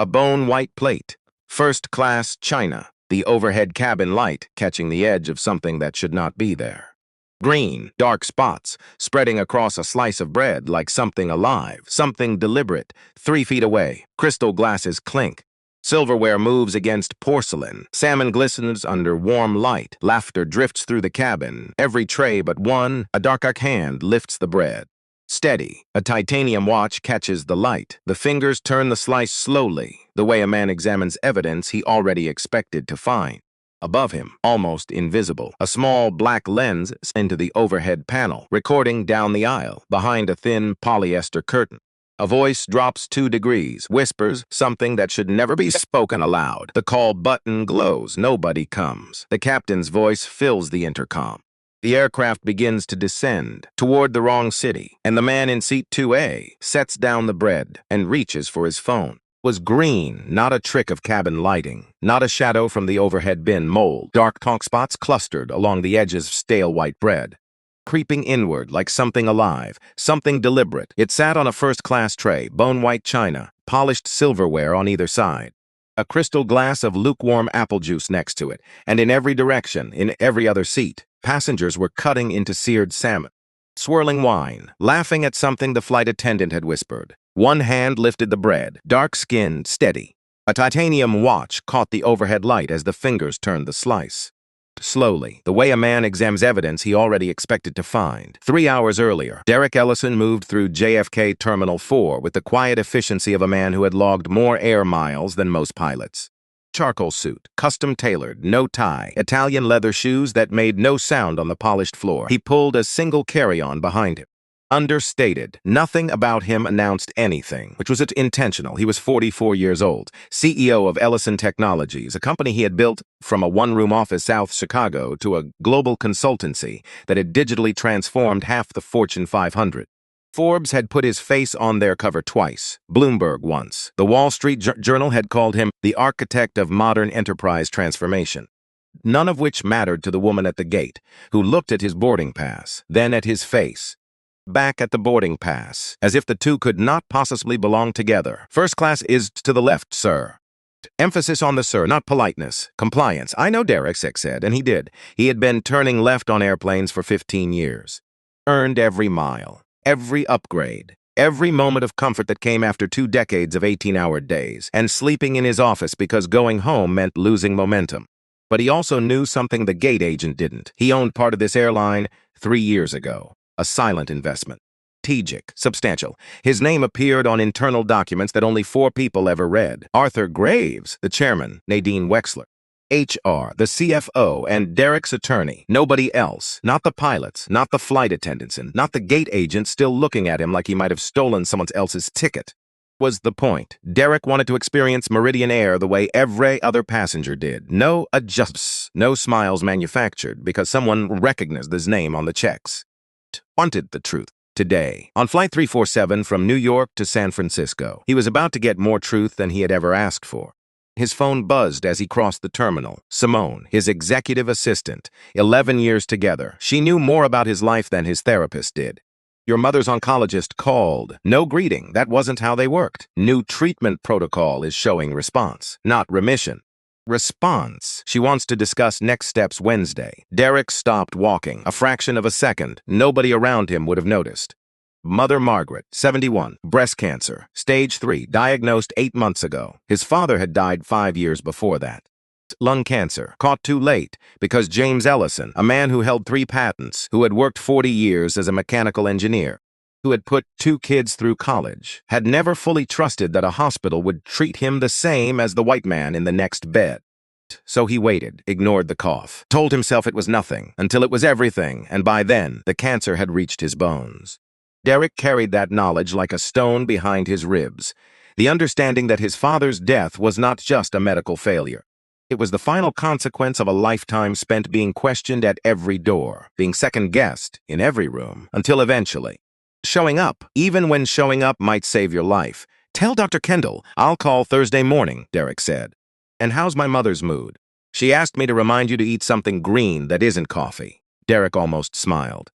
A bone-white plate. First-class china. The overhead cabin light catching the edge of something that should not be there. Green, dark spots, spreading across a slice of bread like something alive, something deliberate. 3 feet away, crystal glasses clink. Silverware moves against porcelain. Salmon glistens under warm light. Laughter drifts through the cabin. Every tray but one, a dark hand lifts the bread. Steady. A titanium watch catches the light. The fingers turn the slice slowly, the way a man examines evidence he already expected to find. Above him, almost invisible, a small black lens into the overhead panel, recording down the aisle, behind a thin polyester curtain. A voice drops 2 degrees, whispers something that should never be spoken aloud. The call button glows. Nobody comes. The captain's voice fills the intercom. The aircraft begins to descend toward the wrong city, and the man in seat 2A sets down the bread and reaches for his phone. It was green, not a trick of cabin lighting, not a shadow from the overhead bin mold. Dark talk spots clustered along the edges of stale white bread. Creeping inward like something alive, something deliberate. It sat on a first-class tray, bone-white china, polished silverware on either side. A crystal glass of lukewarm apple juice next to it, and in every direction, in every other seat, passengers were cutting into seared salmon. Swirling wine, laughing at something the flight attendant had whispered. One hand lifted the bread, dark-skinned, steady. A titanium watch caught the overhead light as the fingers turned the slice. Slowly, the way a man examines evidence he already expected to find. 3 hours earlier, Derek Ellison moved through JFK Terminal 4 with the quiet efficiency of a man who had logged more air miles than most pilots. Charcoal suit, custom-tailored, no tie, Italian leather shoes that made no sound on the polished floor. He pulled a single carry-on behind him. Understated. Nothing about him announced anything, which was intentional. He was 44 years old, CEO of Ellison Technologies, a company he had built from a one-room office South Chicago to a global consultancy that had digitally transformed half the Fortune 500. Forbes had put his face on their cover twice, Bloomberg once. The Wall Street Journal had called him the architect of modern enterprise transformation. None of which mattered to the woman at the gate, who looked at his boarding pass, then at his face. Back at the boarding pass, as if the two could not possibly belong together. First class is to the left, sir. Emphasis on the sir, not politeness. Compliance. I know Derek, said, and he did. He had been turning left on airplanes for 15 years. Earned every mile, every upgrade, every moment of comfort that came after 2 decades of 18-hour days, and sleeping in his office because going home meant losing momentum. But he also knew something the gate agent didn't. He owned part of this airline 3 years ago. A silent investment. Strategic, substantial. His name appeared on internal documents that only 4 people ever read. Arthur Graves, the chairman, Nadine Wexler. HR, the CFO, and Derek's attorney. Nobody else. Not the pilots, not the flight attendants, and not the gate agent still looking at him like he might have stolen someone else's ticket. Was the point. Derek wanted to experience Meridian Air the way every other passenger did. No adjusts, no smiles manufactured because someone recognized his name on the checks. Wanted the truth. Today, on Flight 347 from New York to San Francisco, he was about to get more truth than he had ever asked for. His phone buzzed as he crossed the terminal. Simone, his executive assistant, 11 years together. She knew more about his life than his therapist did. Your mother's oncologist called. No greeting. That wasn't how they worked. New treatment protocol is showing response, not remission. Response. She wants to discuss next steps Wednesday. Derek stopped walking. A fraction of a second. Nobody around him would have noticed. Mother Margaret, 71, breast cancer, stage 3, diagnosed 8 months ago. His father had died 5 years before that. Lung cancer, caught too late, because James Ellison, a man who held 3 patents, who had worked 40 years as a mechanical engineer, who had put 2 kids through college, had never fully trusted that a hospital would treat him the same as the white man in the next bed. So he waited, ignored the cough, told himself it was nothing, until it was everything, and by then, the cancer had reached his bones. Derek carried that knowledge like a stone behind his ribs, the understanding that his father's death was not just a medical failure. It was the final consequence of a lifetime spent being questioned at every door, being second-guessed in every room, until eventually, showing up, even when showing up might save your life. Tell Dr. Kendall, I'll call Thursday morning, Derek said. And how's my mother's mood? She asked me to remind you to eat something green that isn't coffee. Derek almost smiled.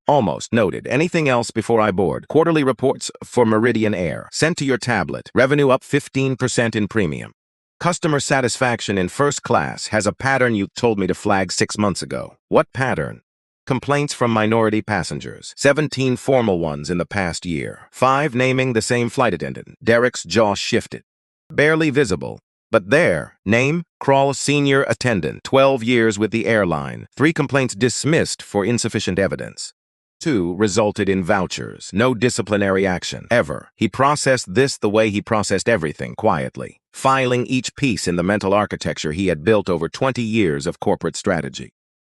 Almost. Noted. Anything else before I board? Quarterly reports for Meridian Air. Sent to your tablet. Revenue up 15% in premium. Customer satisfaction in first class has a pattern you told me to flag 6 months ago. What pattern? Complaints from minority passengers. 17 formal ones in the past year. 5 naming the same flight attendant. Derek's jaw shifted. Barely visible. But there. Name, Crawl Senior Attendant. 12 years with the airline. 3 complaints dismissed for insufficient evidence. 2 resulted in vouchers. No disciplinary action. Ever. He processed this the way he processed everything, quietly. Filing each piece in the mental architecture he had built over 20 years of corporate strategy.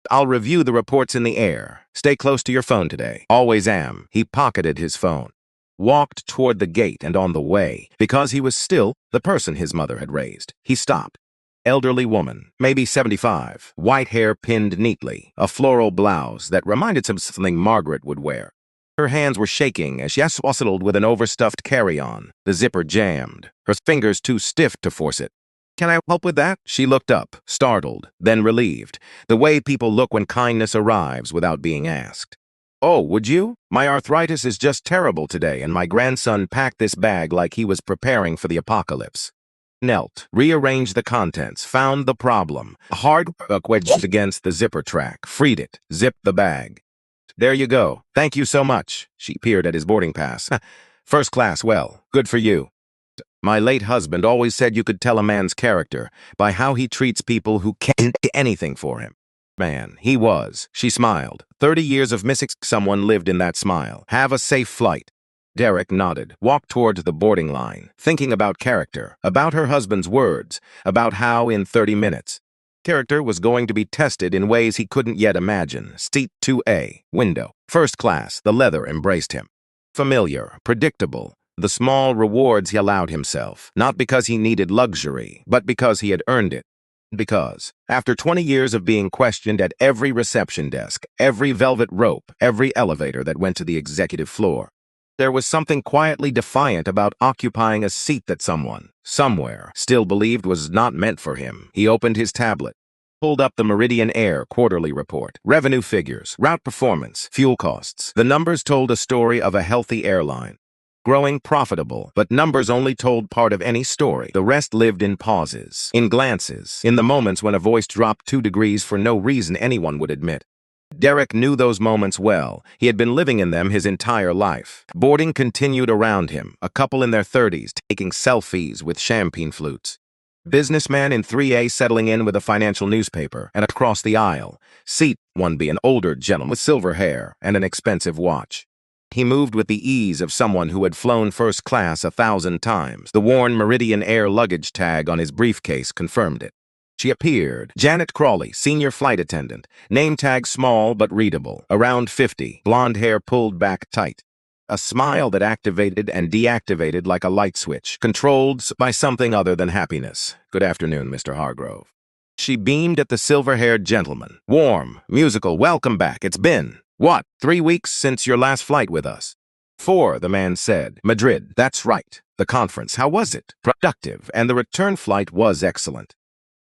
I'll review the reports in the air. Stay close to your phone today. Always am. He pocketed his phone. Walked toward the gate, and on the way, because he was still the person his mother had raised, he stopped. Elderly woman, maybe 75, white hair pinned neatly, a floral blouse that reminded him of something Margaret would wear. Her hands were shaking as she wastled with an overstuffed carry-on, the zipper jammed, her fingers too stiff to force it. Can I help with that? She looked up, startled, then relieved, the way people look when kindness arrives without being asked. Oh, would you? My arthritis is just terrible today, and my grandson packed this bag like he was preparing for the apocalypse. Knelt, rearranged the contents, found the problem. A hard hook wedged against the zipper track, freed it, zipped the bag. There you go. Thank you so much. She peered at his boarding pass. First class, well, good for you. My late husband always said you could tell a man's character by how he treats people who can't do anything for him. Man, he was. She smiled. 30 years of missing someone lived in that smile. Have a safe flight. Derek nodded, walked toward the boarding line, thinking about character, about her husband's words, about how in 30 minutes, character was going to be tested in ways he couldn't yet imagine. Seat 2A, window. First class, the leather embraced him. Familiar, predictable, the small rewards he allowed himself, not because he needed luxury, but because he had earned it. Because, after 20 years of being questioned at every reception desk, every velvet rope, every elevator that went to the executive floor, there was something quietly defiant about occupying a seat that someone, somewhere, still believed was not meant for him. He opened his tablet, pulled up the Meridian Air quarterly report, revenue figures, route performance, fuel costs. The numbers told a story of a healthy airline. Growing profitable, but numbers only told part of any story. The rest lived in pauses, in glances, in the moments when a voice dropped 2 degrees for no reason anyone would admit. Derek knew those moments well. He had been living in them his entire life. Boarding continued around him, a couple in their 30s taking selfies with champagne flutes. Businessman in 3A settling in with a financial newspaper, and across the aisle, seat 1B, an older gentleman with silver hair and an expensive watch. He moved with the ease of someone who had flown first class 1,000 times. The worn Meridian Air luggage tag on his briefcase confirmed it. She appeared. Janet Crawley, senior flight attendant. Name tag small but readable. Around 50. Blonde hair pulled back tight. A smile that activated and deactivated like a light switch. Controlled by something other than happiness. Good afternoon, Mr. Hargrove. She beamed at the silver-haired gentleman. Warm, musical, welcome back. It's been, what, 3 weeks since your last flight with us? 4, the man said. Madrid, that's right. The conference, how was it? Productive, and the return flight was excellent.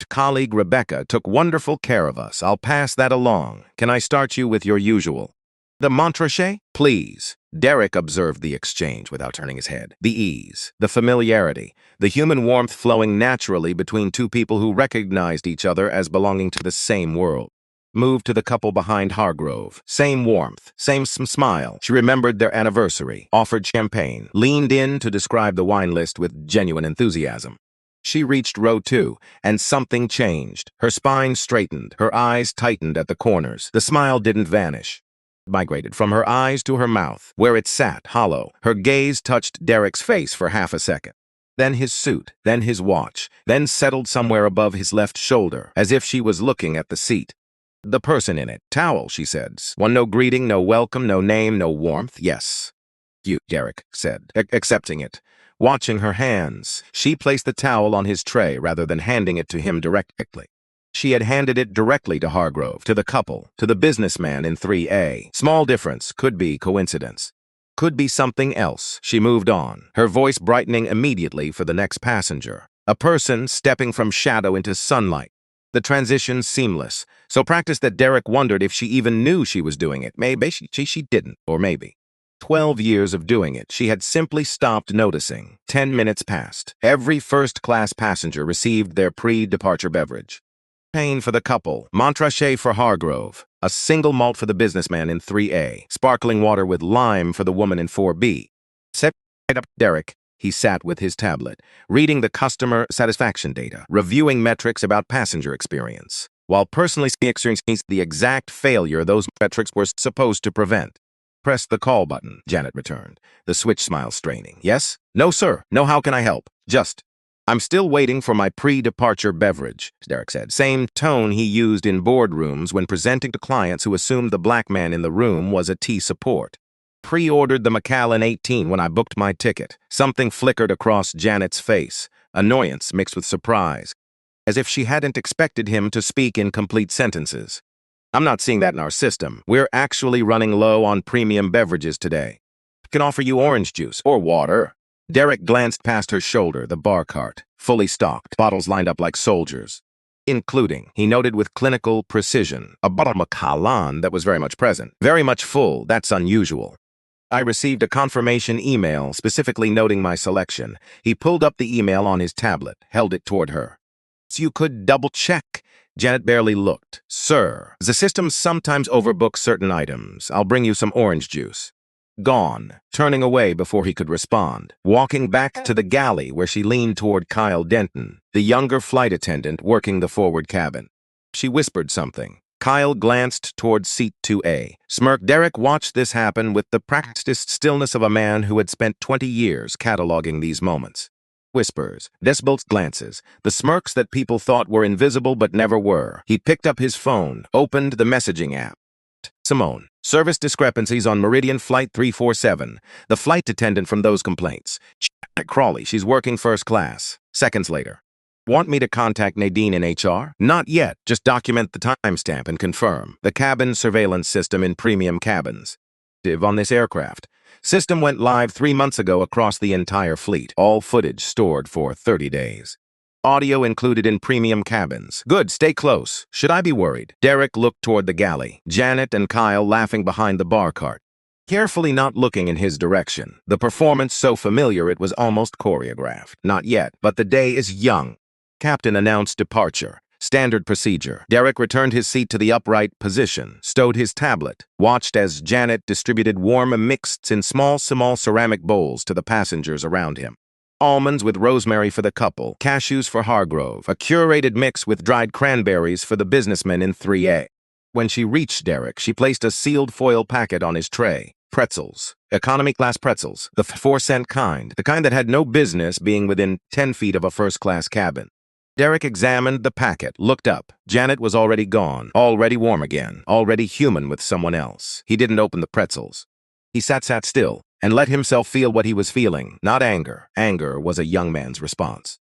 Colleague Rebecca took wonderful care of us. I'll pass that along. Can I start you with your usual? The Montrachet? Please. Derek observed the exchange without turning his head. The ease, the familiarity, the human warmth flowing naturally between 2 people who recognized each other as belonging to the same world. Moved to the couple behind Hargrove. Same warmth, same smile. She remembered their anniversary, offered champagne, leaned in to describe the wine list with genuine enthusiasm. She reached row 2, and something changed. Her spine straightened, her eyes tightened at the corners. The smile didn't vanish. Migrated from her eyes to her mouth, where it sat, hollow. Her gaze touched Derek's face for half a second. Then his suit, then his watch, then settled somewhere above his left shoulder, as if she was looking at the seat. The person in it. Towel, she said. One, no greeting, no welcome, no name, no warmth. Yes. You, Derek said, accepting it. Watching her hands, she placed the towel on his tray rather than handing it to him directly. She had handed it directly to Hargrove, to the couple, to the businessman in 3A. Small difference, could be coincidence. Could be something else. She moved on, her voice brightening immediately for the next passenger. A person stepping from shadow into sunlight. the transition seamless, so practiced that Derek wondered if she even knew she was doing it. Maybe she didn't, or maybe. 12 years of doing it, she had simply stopped noticing. 10 minutes passed. Every first-class passenger received their pre-departure beverage. Champagne for the couple, Montrachet for Hargrove, a single malt for the businessman in 3A, sparkling water with lime for the woman in 4B. Set right up Derek, he sat with his tablet, reading the customer satisfaction data, reviewing metrics about passenger experience, while personally experiencing the exact failure those metrics were supposed to prevent. Press the call button, Janet returned, the switch smile straining. Yes? No, sir. No, how can I help? Just. I'm still waiting for my pre-departure beverage, Derek said. Same tone he used in boardrooms when presenting to clients who assumed the black man in the room was a T support. Pre-ordered the Macallan 18 when I booked my ticket. Something flickered across Janet's face, annoyance mixed with surprise, as if she hadn't expected him to speak in complete sentences. I'm not seeing that in our system. We're actually running low on premium beverages today. I can offer you orange juice or water. Derek glanced past her shoulder, the bar cart, fully stocked, bottles lined up like soldiers. Including, he noted with clinical precision, a bottle of Macallan that was very much present. Very much full, that's unusual. I received a confirmation email specifically noting my selection. He pulled up the email on his tablet, held it toward her. So you could double-check. Janet barely looked. Sir, the system sometimes overbooks certain items. I'll bring you some orange juice. Gone, turning away before he could respond, walking back to the galley where she leaned toward Kyle Denton, the younger flight attendant working the forward cabin. She whispered something. Kyle glanced toward seat 2A. Smirked. Derek watched this happen with the practiced stillness of a man who had spent 20 years cataloging these moments. Whispers, decibels, glances, the smirks that people thought were invisible but never were. He picked up his phone, opened the messaging app. Simone, service discrepancies on Meridian Flight 347. The flight attendant from those complaints. Crawley, she's working first class. Seconds later. Want me to contact Nadine in HR? Not yet. Just document the timestamp and confirm. The cabin surveillance system in premium cabins. On this aircraft. System went live 3 months ago across the entire fleet. All footage stored for 30 days. Audio included in premium cabins. Good, stay close. Should I be worried? Derek looked toward the galley. Janet and Kyle laughing behind the bar cart. Carefully not looking in his direction. The performance so familiar it was almost choreographed. Not yet, but the day is young. Captain announced departure. Standard procedure. Derek returned his seat to the upright position, stowed his tablet, watched as Janet distributed warm mixts in small ceramic bowls to the passengers around him. Almonds with rosemary for the couple, cashews for Hargrove, a curated mix with dried cranberries for the businessman in 3A. When she reached Derek, she placed a sealed foil packet on his tray. Pretzels. Economy-class pretzels. The 4-cent kind. The kind that had no business being within 10 feet of a first-class cabin. Derek examined the packet, looked up. Janet was already gone, already warm again, already human with someone else. He didn't open the pretzels. He sat still, and let himself feel what he was feeling, not anger. Anger was a young man's response.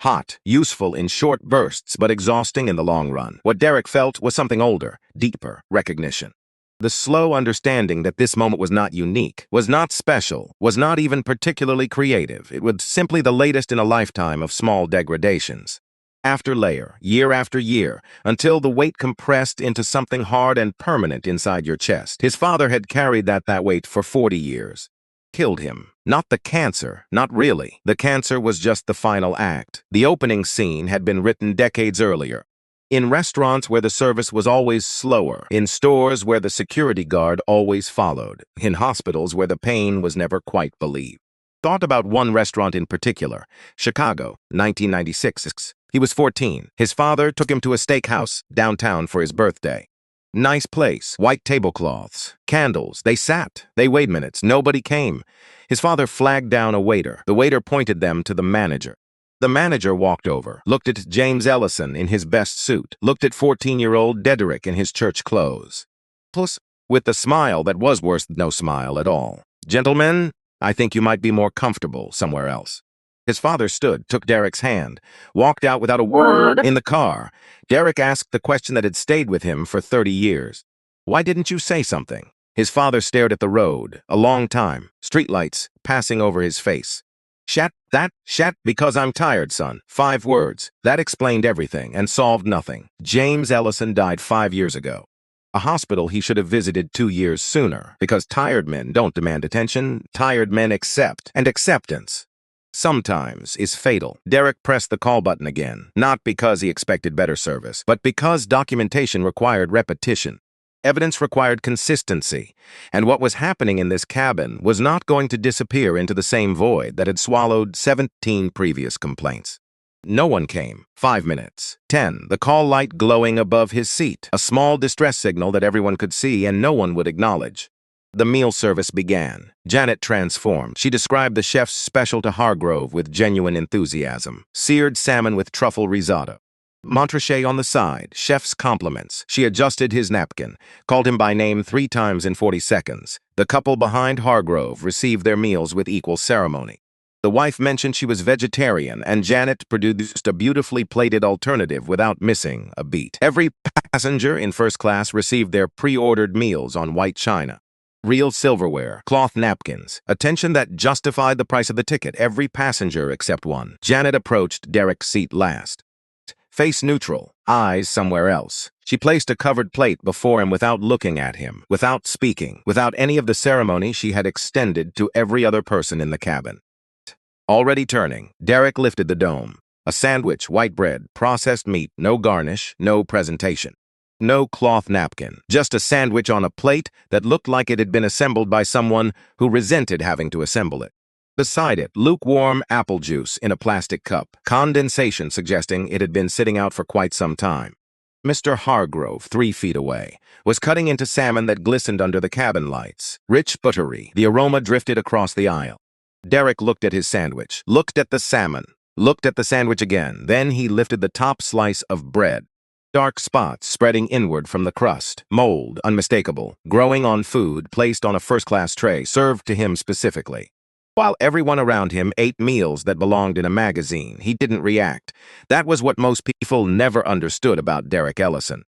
Hot, useful in short bursts, but exhausting in the long run. What Derek felt was something older, deeper, recognition. The slow understanding that this moment was not unique, was not special, was not even particularly creative. It was simply the latest in a lifetime of small degradations. After layer, year after year, until the weight compressed into something hard and permanent inside your chest. His father had carried that weight for 40 years. Killed him. Not the cancer, not really. The cancer was just the final act. The opening scene had been written decades earlier. In restaurants where the service was always slower, in stores where the security guard always followed, in hospitals where the pain was never quite believed. Thought about one restaurant in particular, Chicago, 1996. He was 14. His father took him to a steakhouse downtown for his birthday. Nice place, white tablecloths, candles. They sat. They waited minutes. Nobody came. His father flagged down a waiter. The waiter pointed them to the manager. The manager walked over, looked at James Ellison in his best suit, looked at 14-year-old Dedrick in his church clothes. Plus, with the smile that was worse than no smile at all. Gentlemen, I think you might be more comfortable somewhere else. His father stood, took Derek's hand, walked out without a word in the car. Derek asked the question that had stayed with him for 30 years. Why didn't you say something? His father stared at the road, a long time, streetlights passing over his face. Shat, because I'm tired, son. 5 words. That explained everything and solved nothing. James Ellison died 5 years ago. A hospital he should have visited 2 years sooner, because tired men don't demand attention, tired men accept, and acceptance sometimes is fatal. Derek pressed the call button again, not because he expected better service, but because documentation required repetition. Evidence required consistency, and what was happening in this cabin was not going to disappear into the same void that had swallowed 17 previous complaints. No one came. 5 minutes. 10. The call light glowing above his seat, a small distress signal that everyone could see and no one would acknowledge. The meal service began. Janet transformed. She described the chef's special to Hargrove with genuine enthusiasm. Seared salmon with truffle risotto. Montrachet on the side, chef's compliments. She adjusted his napkin, called him by name 3 times in 40 seconds. The couple behind Hargrove received their meals with equal ceremony. The wife mentioned she was vegetarian, and Janet produced a beautifully plated alternative without missing a beat. Every passenger in first class received their pre-ordered meals on white china. Real silverware, cloth napkins, attention that justified the price of the ticket. Every passenger except one. Janet approached Derek's seat last. Face neutral, eyes somewhere else. She placed a covered plate before him without looking at him, without speaking, without any of the ceremony she had extended to every other person in the cabin. Already turning, Derek lifted the dome. A sandwich, white bread, processed meat, no garnish, no presentation. No cloth napkin, just a sandwich on a plate that looked like it had been assembled by someone who resented having to assemble it. Beside it, lukewarm apple juice in a plastic cup, condensation suggesting it had been sitting out for quite some time. Mr. Hargrove, 3 feet away, was cutting into salmon that glistened under the cabin lights. Rich buttery, the aroma drifted across the aisle. Derek looked at his sandwich, looked at the salmon, looked at the sandwich again. Then he lifted the top slice of bread. Dark spots spreading inward from the crust, mold, unmistakable, growing on food placed on a first-class tray served to him specifically. While everyone around him ate meals that belonged in a magazine, he didn't react. That was what most people never understood about Derek Ellison.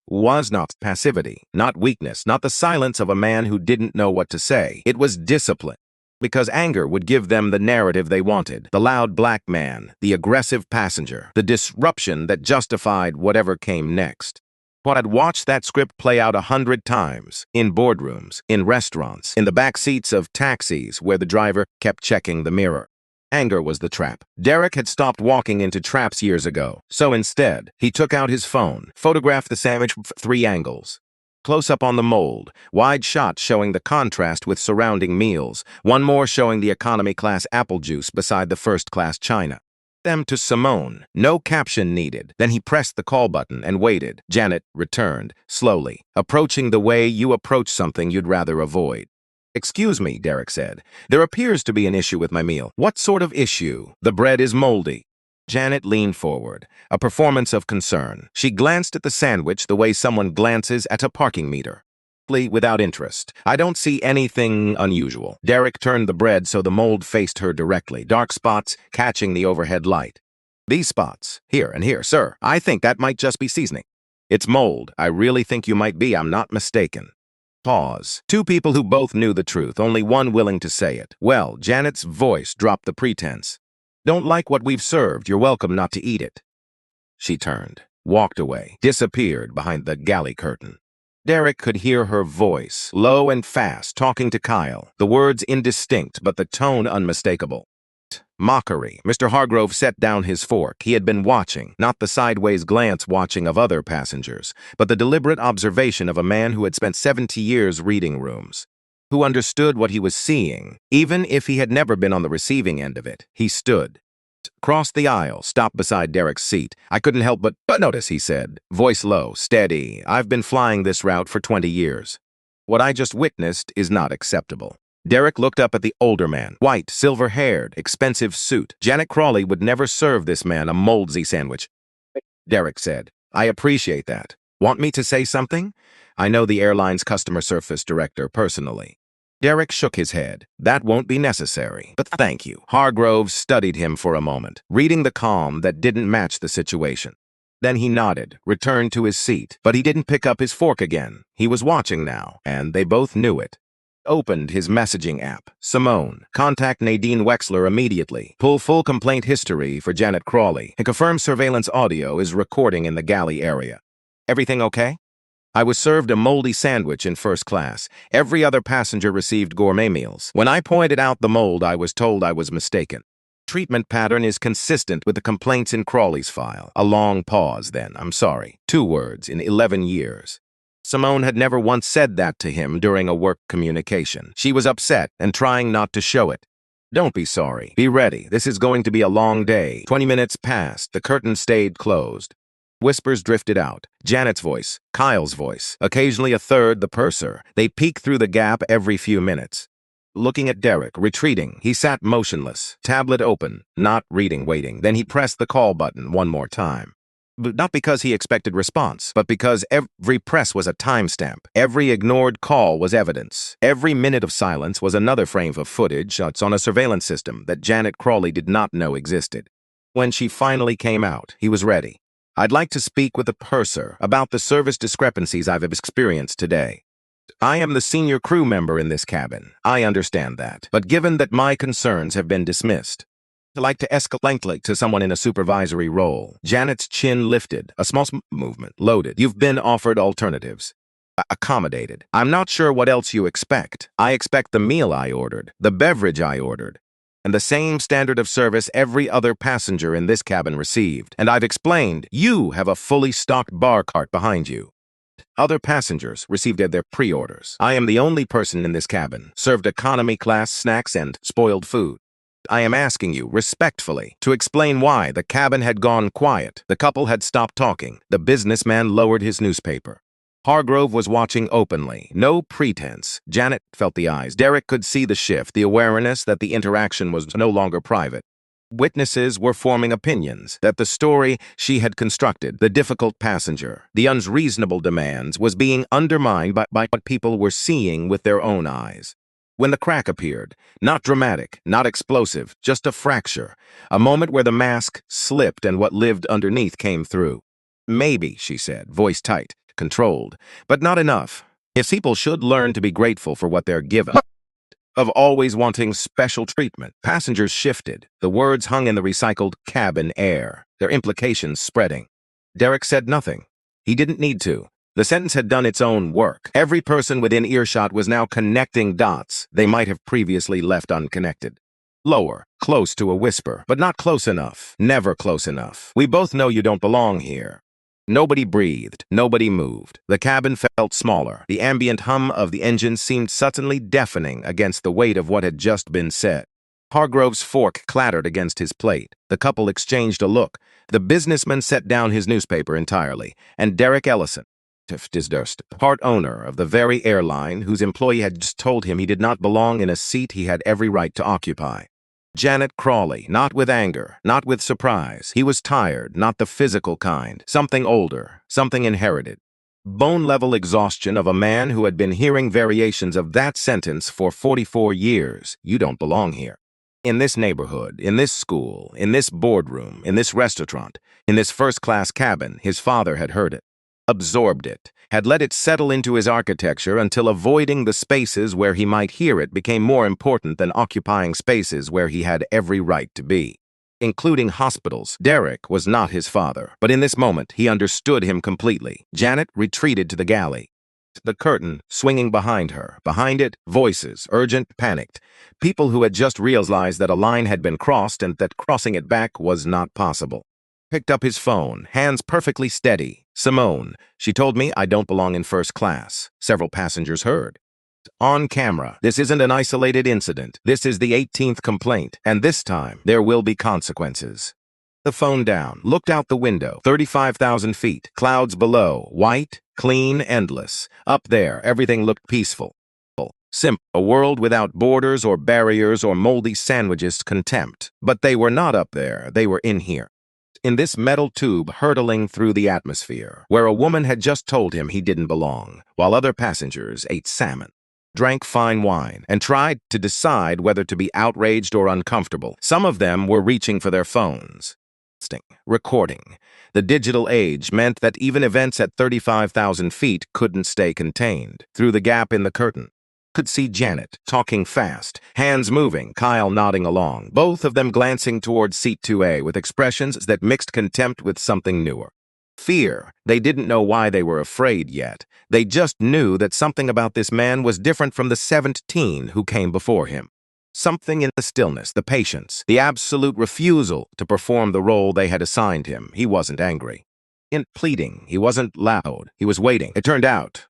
Was not passivity, not weakness, not the silence of a man who didn't know what to say. It was discipline. Because anger would give them the narrative they wanted, the loud black man, the aggressive passenger, the disruption that justified whatever came next. What had watched that script play out 100 times, in boardrooms, in restaurants, in the back seats of taxis where the driver kept checking the mirror. Anger was the trap. Derek had stopped walking into traps years ago, so instead, he took out his phone, photographed the sandwich from 3 angles. Close-up on the mold, wide shot showing the contrast with surrounding meals, one more showing the economy-class apple juice beside the first-class china. Them to Simone, no caption needed. Then he pressed the call button and waited. Janet returned, slowly, approaching the way you approach something you'd rather avoid. "Excuse me," Derek said. "There appears to be an issue with my meal." "What sort of issue?" "The bread is moldy." Janet leaned forward, a performance of concern. She glanced at the sandwich the way someone glances at a parking meter. Without interest. "I don't see anything unusual." Derek turned the bread so the mold faced her directly, dark spots catching the overhead light. "These spots, here and here, sir, I think that might just be seasoning." "It's mold. I really think you might be. I'm not mistaken." Pause. 2 people who both knew the truth, only one willing to say it. Well, Janet's voice dropped the pretense. "Don't like what we've served. You're welcome not to eat it." She turned, walked away, disappeared behind the galley curtain. Derek could hear her voice, low and fast, talking to Kyle, the words indistinct but the tone unmistakable. Mockery. Mr. Hargrove set down his fork. He had been watching, not the sideways glance watching of other passengers, but the deliberate observation of a man who had spent 70 years reading rooms, who understood what he was seeing, even if he had never been on the receiving end of it. He stood, crossed the aisle, stopped beside Derek's seat. "I couldn't help but notice," he said, voice low, steady. "I've been flying this route for 20 years. What I just witnessed is not acceptable." Derek looked up at the older man, white, silver-haired, expensive suit. Janet Crawley would never serve this man a moldy sandwich. Derek said, "I appreciate that. Want me to say something? I know the airline's customer service director personally." Derek shook his head. "That won't be necessary, but thank you." Hargrove studied him for a moment, reading the calm that didn't match the situation. Then he nodded, returned to his seat, but he didn't pick up his fork again. He was watching now, and they both knew it. Opened his messaging app. Simone, contact Nadine Wexler immediately. Pull full complaint history for Janet Crawley and confirm surveillance audio is recording in the galley area. Everything okay? I was served a moldy sandwich in first class. Every other passenger received gourmet meals. When I pointed out the mold, I was told I was mistaken. Treatment pattern is consistent with the complaints in Crawley's file. A long pause then. I'm sorry. 2 words in 11 years. Simone had never once said that to him during a work communication. She was upset and trying not to show it. Don't be sorry. Be ready. This is going to be a long day. 20 minutes passed. The curtain stayed closed. Whispers drifted out. Janet's voice, Kyle's voice, occasionally a third, the purser. They peeked through the gap every few minutes. Looking at Derek, retreating, he sat motionless, tablet open, not reading, waiting. Then he pressed the call button one more time. Not because he expected response, but because every press was a timestamp. Every ignored call was evidence. Every minute of silence was another frame of footage that's on a surveillance system that Janet Crawley did not know existed. When she finally came out, he was ready. I'd like to speak with the purser about the service discrepancies I've experienced today. I am the senior crew member in this cabin. I understand that. But given that my concerns have been dismissed, I'd like to escalate to someone in a supervisory role. Janet's chin lifted, a small movement, loaded. You've been offered alternatives. Accommodated. I'm not sure what else you expect. I expect the meal I ordered, the beverage I ordered, and the same standard of service every other passenger in this cabin received. And I've explained, you have a fully stocked bar cart behind you. Other passengers received their pre-orders. I am the only person in this cabin served economy class snacks and spoiled food. I am asking you, respectfully, to explain why the cabin had gone quiet. The couple had stopped talking. The businessman lowered his newspaper. Hargrove was watching openly. No pretense. Janet felt the eyes. Derek could see the shift, the awareness that the interaction was no longer private. Witnesses were forming opinions that the story she had constructed, the difficult passenger, the unreasonable demands, was being undermined by what people were seeing with their own eyes. When the crack appeared, not dramatic, not explosive, just a fracture, a moment where the mask slipped and what lived underneath came through. Maybe, she said, voice tight, controlled, but not enough. If people should learn to be grateful for what they're given, of always wanting special treatment. Passengers shifted. The words hung in the recycled cabin air, their implications spreading. Derek said nothing. He didn't need to. The sentence had done its own work. Every person within earshot was now connecting dots they might have previously left unconnected. Lower, close to a whisper, but not close enough. Never close enough. We both know you don't belong here. Nobody breathed. Nobody moved. The cabin felt smaller. The ambient hum of the engine seemed suddenly deafening against the weight of what had just been said. Hargrove's fork clattered against his plate. The couple exchanged a look. The businessman set down his newspaper entirely, and Derek Ellison, part owner of the very airline whose employee had just told him he did not belong in a seat he had every right to occupy. Janet Crawley, not with anger, not with surprise. He was tired, not the physical kind. Something older, something inherited. Bone-level exhaustion of a man who had been hearing variations of that sentence for 44 years. You don't belong here. In this neighborhood, in this school, in this boardroom, in this restaurant, in this first-class cabin, his father had heard it, absorbed it, had let it settle into his architecture until avoiding the spaces where he might hear it became more important than occupying spaces where he had every right to be. Including hospitals. Derek was not his father, but in this moment he understood him completely. Janet retreated to the galley. The curtain swinging behind her. Behind it, voices, urgent, panicked. People who had just realized that a line had been crossed and that crossing it back was not possible. Picked up his phone, hands perfectly steady. Simone, she told me I don't belong in first class. Several passengers heard. On camera, this isn't an isolated incident. This is the 18th complaint, and this time there will be consequences. The phone down, looked out the window, 35,000 feet, clouds below, white, clean, endless. Up there, everything looked peaceful. Simple, a world without borders or barriers or moldy sandwiches contempt. But they were not up there, they were in here. In this metal tube hurtling through the atmosphere, where a woman had just told him he didn't belong, while other passengers ate salmon, drank fine wine, and tried to decide whether to be outraged or uncomfortable. Some of them were reaching for their phones. Recording. The digital age meant that even events at 35,000 feet couldn't stay contained. Through the gap in the curtain, could see Janet, talking fast, hands moving, Kyle nodding along, both of them glancing towards seat 2A with expressions that mixed contempt with something newer. Fear. They didn't know why they were afraid yet. They just knew that something about this man was different from the 17 who came before him. Something in the stillness, the patience, the absolute refusal to perform the role they had assigned him. He wasn't angry. In pleading, he wasn't loud. He was waiting. It turned out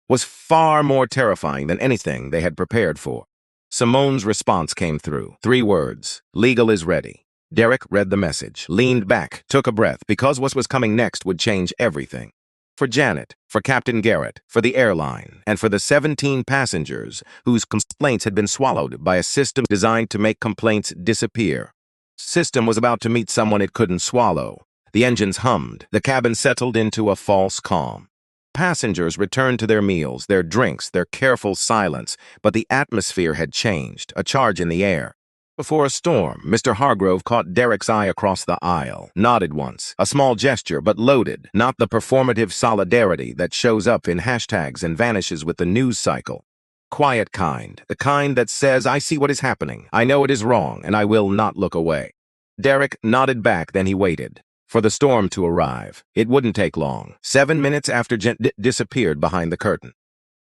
was far more terrifying than anything they had prepared for. Simone's response came through. 3 words. Legal is ready. Derek read the message, leaned back, took a breath, because what was coming next would change everything. For Janet, for Captain Garrett, for the airline, and for the 17 passengers whose complaints had been swallowed by a system designed to make complaints disappear. System was about to meet someone it couldn't swallow. The engines hummed. The cabin settled into a false calm. Passengers returned to their meals, their drinks, their careful silence, but the atmosphere had changed, a charge in the air. Before a storm, Mr. Hargrove caught Derek's eye across the aisle, nodded once, a small gesture but loaded, not the performative solidarity that shows up in hashtags and vanishes with the news cycle. Quiet kind, the kind that says, I see what is happening, I know it is wrong, and I will not look away. Derek nodded back, then he waited for the storm to arrive. It wouldn't take long. 7 minutes after Jen disappeared behind the curtain.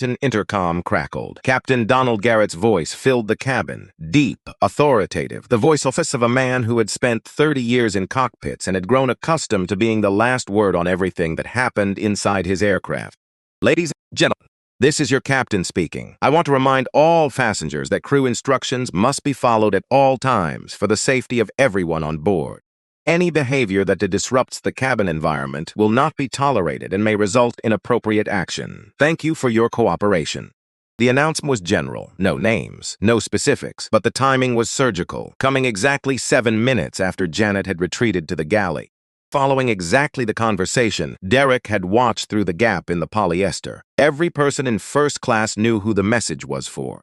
An intercom crackled. Captain Donald Garrett's voice filled the cabin, deep, authoritative, the voice of a man who had spent 30 years in cockpits and had grown accustomed to being the last word on everything that happened inside his aircraft. Ladies and gentlemen, this is your captain speaking. I want to remind all passengers that crew instructions must be followed at all times for the safety of everyone on board. Any behavior that disrupts the cabin environment will not be tolerated and may result in appropriate action. Thank you for your cooperation. The announcement was general, no names, no specifics, but the timing was surgical, coming exactly 7 minutes after Janet had retreated to the galley. Following exactly the conversation, Derek had watched through the gap in the polyester. Every person in first class knew who the message was for.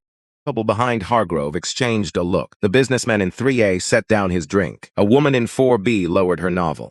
The couple behind Hargrove exchanged a look. The businessman in 3A set down his drink. A woman in 4B lowered her novel.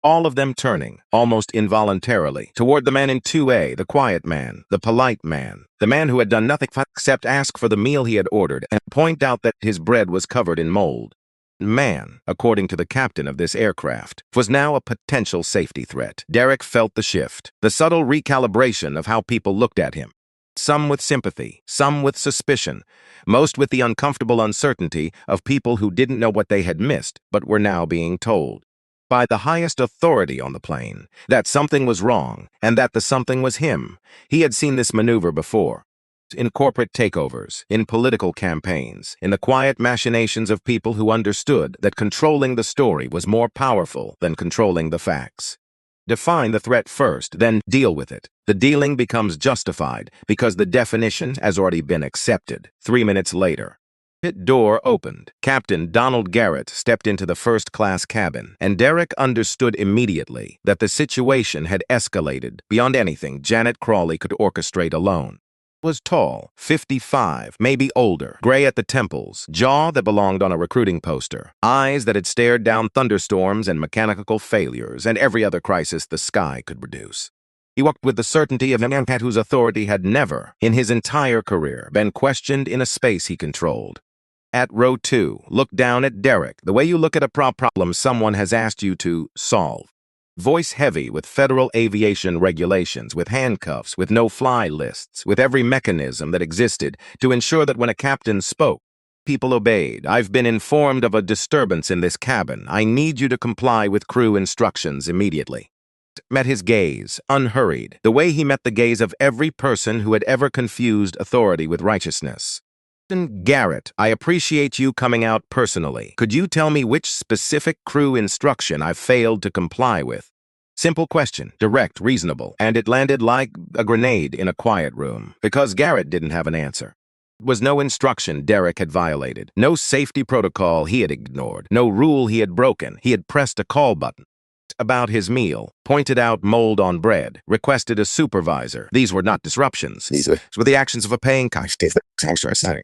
All of them turning, almost involuntarily, toward the man in 2A, the quiet man, the polite man, the man who had done nothing except ask for the meal he had ordered and point out that his bread was covered in mold. Man, according to the captain of this aircraft, was now a potential safety threat. Derek felt the shift, the subtle recalibration of how people looked at him. Some with sympathy, some with suspicion, most with the uncomfortable uncertainty of people who didn't know what they had missed but were now being told by the highest authority on the plane that something was wrong and that the something was him. He had seen this maneuver before. In corporate takeovers, in political campaigns, in the quiet machinations of people who understood that controlling the story was more powerful than controlling the facts. Define the threat first, then deal with it. The dealing becomes justified because the definition has already been accepted. 3 minutes later, pit door opened. Captain Donald Garrett stepped into the first-class cabin, and Derek understood immediately that the situation had escalated beyond anything Janet Crawley could orchestrate alone. Was tall, 55, maybe older, gray at the temples, jaw that belonged on a recruiting poster, eyes that had stared down thunderstorms and mechanical failures and every other crisis the sky could produce. He walked with the certainty of a man whose authority had never, in his entire career, been questioned in a space he controlled. At row 2, look down at Derek, the way you look at a problem someone has asked you to solve. Voice heavy with federal aviation regulations, with handcuffs, with no-fly lists, with every mechanism that existed to ensure that when a captain spoke, people obeyed. I've been informed of a disturbance in this cabin. I need you to comply with crew instructions immediately. Met his gaze, unhurried, the way he met the gaze of every person who had ever confused authority with righteousness. Garrett, I appreciate you coming out personally. Could you tell me which specific crew instruction I've failed to comply with? Simple question, direct, reasonable, and it landed like a grenade in a quiet room, because Garrett didn't have an answer. It was no instruction Derek had violated, no safety protocol he had ignored, no rule he had broken. He had pressed a call button. About his meal, pointed out mold on bread, requested a supervisor. These were not disruptions. These were the actions of a paying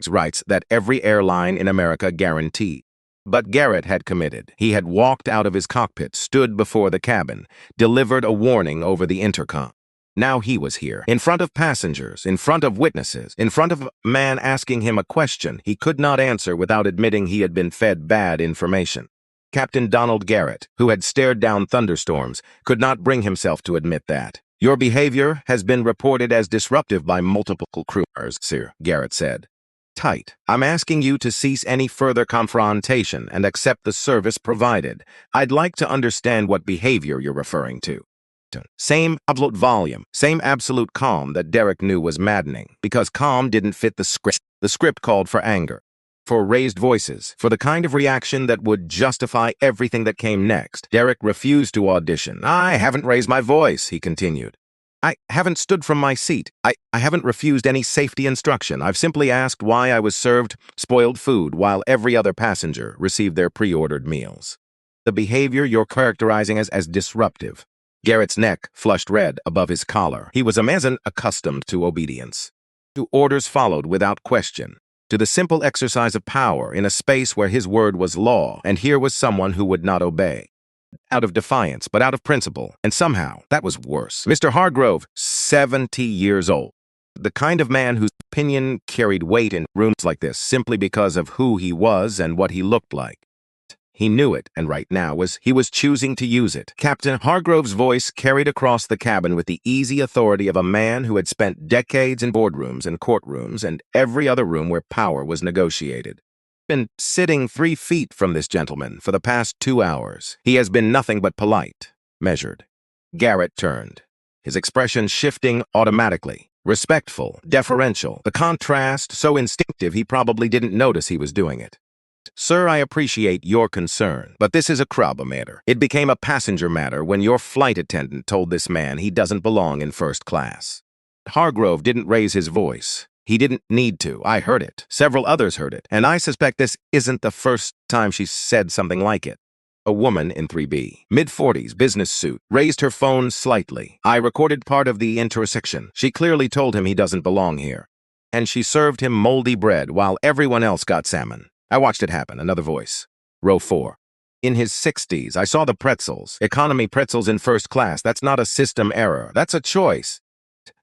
rights that every airline in America guaranteed. But Garrett had committed. He had walked out of his cockpit, stood before the cabin, delivered a warning over the intercom. Now he was here, in front of passengers, in front of witnesses, in front of a man asking him a question he could not answer without admitting he had been fed bad information. Captain Donald Garrett, who had stared down thunderstorms, could not bring himself to admit that. "Your behavior has been reported as disruptive by multiple crew members, sir," Garrett said. "Tight. I'm asking you to cease any further confrontation and accept the service provided. I'd like to understand what behavior you're referring to." Same absolute volume, same absolute calm that Derek knew was maddening, because calm didn't fit the script. The script called for anger, for raised voices, for the kind of reaction that would justify everything that came next. Derek refused to audition. "I haven't raised my voice," he continued. "I haven't stood from my seat. I haven't refused any safety instruction. I've simply asked why I was served spoiled food while every other passenger received their pre-ordered meals. The behavior you're characterizing as disruptive." Garrett's neck flushed red above his collar. He was a man accustomed to obedience. To orders followed without question, to the simple exercise of power in a space where his word was law, and here was someone who would not obey. Out of defiance, but out of principle, and somehow that was worse. Mr. Hargrove, 70 years old. The kind of man whose opinion carried weight in rooms like this simply because of who he was and what he looked like. He knew it, and right now he was choosing to use it. Captain Hargrove's voice carried across the cabin with the easy authority of a man who had spent decades in boardrooms and courtrooms and every other room where power was negotiated. Been sitting 3 feet from this gentleman for the past 2 hours. He has been nothing but polite, measured. Garrett turned, his expression shifting automatically, respectful, deferential, the contrast so instinctive he probably didn't notice he was doing it. "Sir, I appreciate your concern, but this is a crub matter. It became a passenger matter when your flight attendant told this man he doesn't belong in first class." Hargrove didn't raise his voice. He didn't need to. I heard it. Several others heard it, and I suspect this isn't the first time she said something like it. A woman in 3B, mid-40s, business suit, raised her phone slightly. "I recorded part of the intersection. She clearly told him he doesn't belong here. And she served him moldy bread while everyone else got salmon. I watched it happen." Another voice. Row 4. "In his 60s, I saw the pretzels. Economy pretzels in first class. That's not a system error. That's a choice."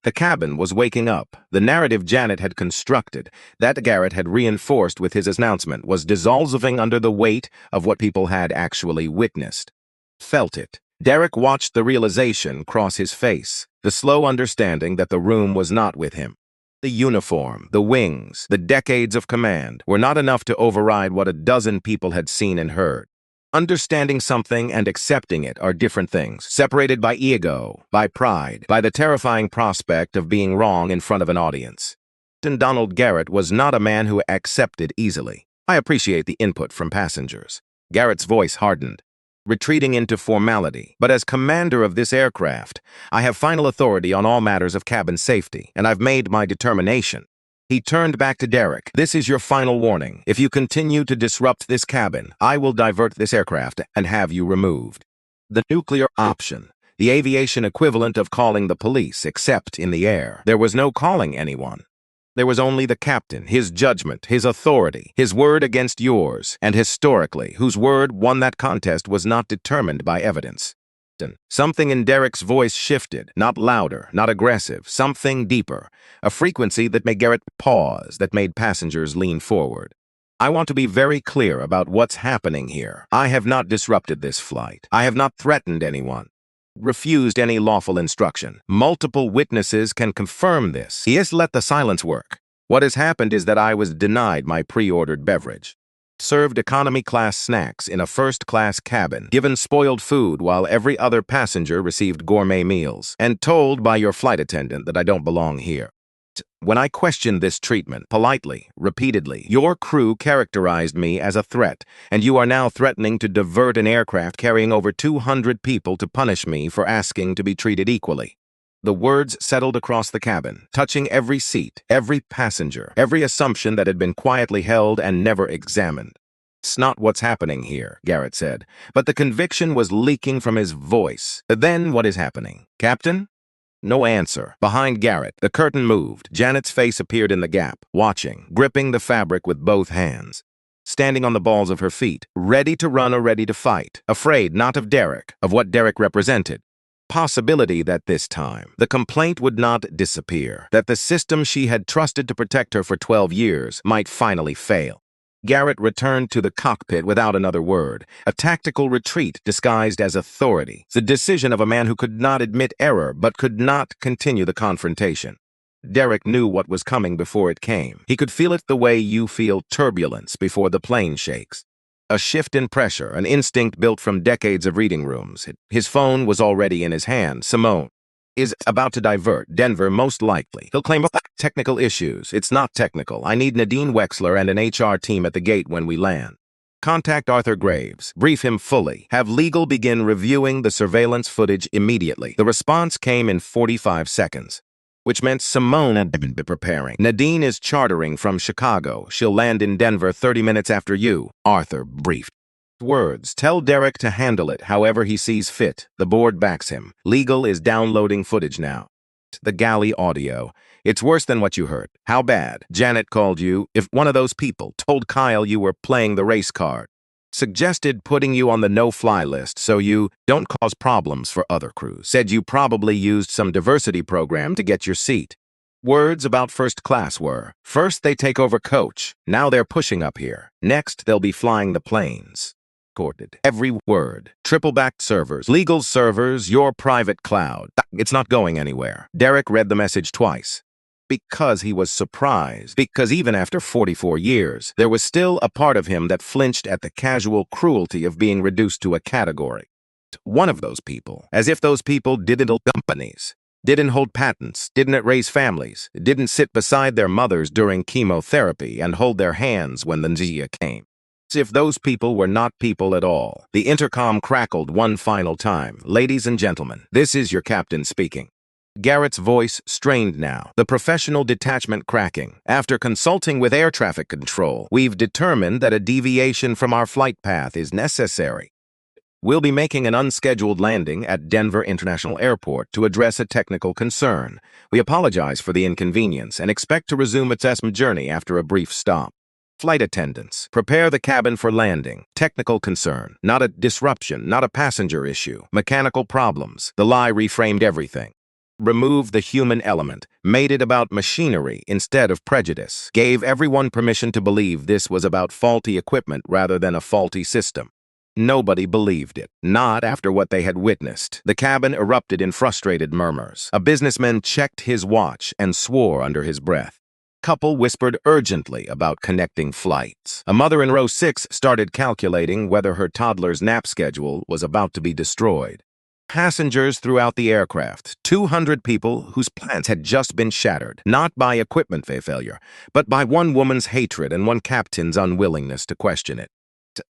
The cabin was waking up. The narrative Janet had constructed, that Garrett had reinforced with his announcement, was dissolving under the weight of what people had actually witnessed. Felt it. Derek watched the realization cross his face, the slow understanding that the room was not with him. The uniform, the wings, the decades of command were not enough to override what a dozen people had seen and heard. Understanding something and accepting it are different things, separated by ego, by pride, by the terrifying prospect of being wrong in front of an audience. And Donald Garrett was not a man who accepted easily. "I appreciate the input from passengers." Garrett's voice hardened, retreating into formality. "But as commander of this aircraft, I have final authority on all matters of cabin safety, and I've made my determination." He turned back to Derek. "This is your final warning. If you continue to disrupt this cabin, I will divert this aircraft and have you removed." The nuclear option, the aviation equivalent of calling the police, except in the air. There was no calling anyone. There was only the captain, his judgment, his authority, his word against yours, and historically, whose word won that contest was not determined by evidence. Something in Derek's voice shifted, not louder, not aggressive, something deeper, a frequency that made Garrett pause, that made passengers lean forward. "I want to be very clear about what's happening here. I have not disrupted this flight. I have not threatened anyone, refused any lawful instruction. Multiple witnesses can confirm this. Yes, let the silence work. What has happened is that I was denied my pre-ordered beverage. Served economy-class snacks in a first-class cabin, given spoiled food while every other passenger received gourmet meals, and told by your flight attendant that I don't belong here. When I questioned this treatment, politely, repeatedly, your crew characterized me as a threat, and you are now threatening to divert an aircraft carrying over 200 people to punish me for asking to be treated equally." The words settled across the cabin, touching every seat, every passenger, every assumption that had been quietly held and never examined. "It's not what's happening here," Garrett said, but the conviction was leaking from his voice. "Then what is happening, Captain?" No answer. Behind Garrett, the curtain moved. Janet's face appeared in the gap, watching, gripping the fabric with both hands. Standing on the balls of her feet, ready to run or ready to fight, afraid not of Derek, of what Derek represented, possibility that this time, the complaint would not disappear, that the system she had trusted to protect her for 12 years might finally fail. Garrett returned to the cockpit without another word, a tactical retreat disguised as authority, the decision of a man who could not admit error but could not continue the confrontation. Derek knew what was coming before it came. He could feel it the way you feel turbulence before the plane shakes. A shift in pressure, an instinct built from decades of reading rooms. His phone was already in his hand. Simone is about to divert. Denver, most likely. He'll claim technical issues. It's not technical. I need Nadine Wexler and an HR team at the gate when we land. Contact Arthur Graves. Brief him fully. Have legal begin reviewing the surveillance footage immediately. The response came in 45 seconds. Which meant Simone had been preparing. Nadine is chartering from Chicago. She'll land in Denver 30 minutes after you, Arthur briefed. Words. Tell Derek to handle it however he sees fit. The board backs him. Legal is downloading footage now. The galley audio. It's worse than what you heard. How bad? Janet called you. If one of those people told Kyle you were playing the race card. Suggested putting you on the no-fly list so you don't cause problems for other crews. Said you probably used some diversity program to get your seat. Words about first class were, first they take over coach, now they're pushing up here. Next, they'll be flying the planes. Recorded. Every word. Triple-backed servers. Legal servers, your private cloud. It's not going anywhere. Derek read the message twice. Because he was surprised, because even after 44 years, there was still a part of him that flinched at the casual cruelty of being reduced to a category. One of those people, as if those people didn't hold companies, didn't hold patents, didn't raise families, didn't sit beside their mothers during chemotherapy and hold their hands when the Nzia came. As if those people were not people at all. The intercom crackled one final time. Ladies and gentlemen, this is your captain speaking. Garrett's voice strained now, the professional detachment cracking. After consulting with air traffic control, we've determined that a deviation from our flight path is necessary. We'll be making an unscheduled landing at Denver International Airport to address a technical concern. We apologize for the inconvenience and expect to resume assessment journey after a brief stop. Flight attendants, prepare the cabin for landing. Technical concern, not a disruption, not a passenger issue. Mechanical problems. The lie reframed everything. Removed the human element, made it about machinery instead of prejudice, gave everyone permission to believe this was about faulty equipment rather than a faulty system. Nobody believed it, not after what they had witnessed. The cabin erupted in frustrated murmurs. A businessman checked his watch and swore under his breath. Couple whispered urgently about connecting flights. A mother in row 6 started calculating whether her toddler's nap schedule was about to be destroyed. Passengers throughout the aircraft, 200 people whose plans had just been shattered, not by equipment failure, but by one woman's hatred and one captain's unwillingness to question it.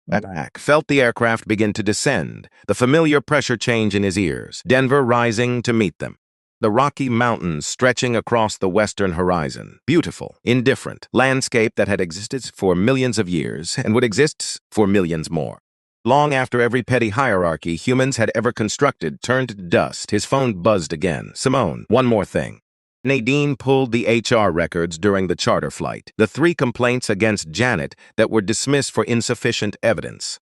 Back felt the aircraft begin to descend, the familiar pressure change in his ears, Denver rising to meet them. The Rocky Mountains stretching across the western horizon, beautiful, indifferent, landscape that had existed for millions of years and would exist for millions more. Long after every petty hierarchy humans had ever constructed turned to dust, his phone buzzed again. Simone, one more thing. Nadine pulled the HR records during the charter flight, the 3 complaints against Janet that were dismissed for insufficient evidence.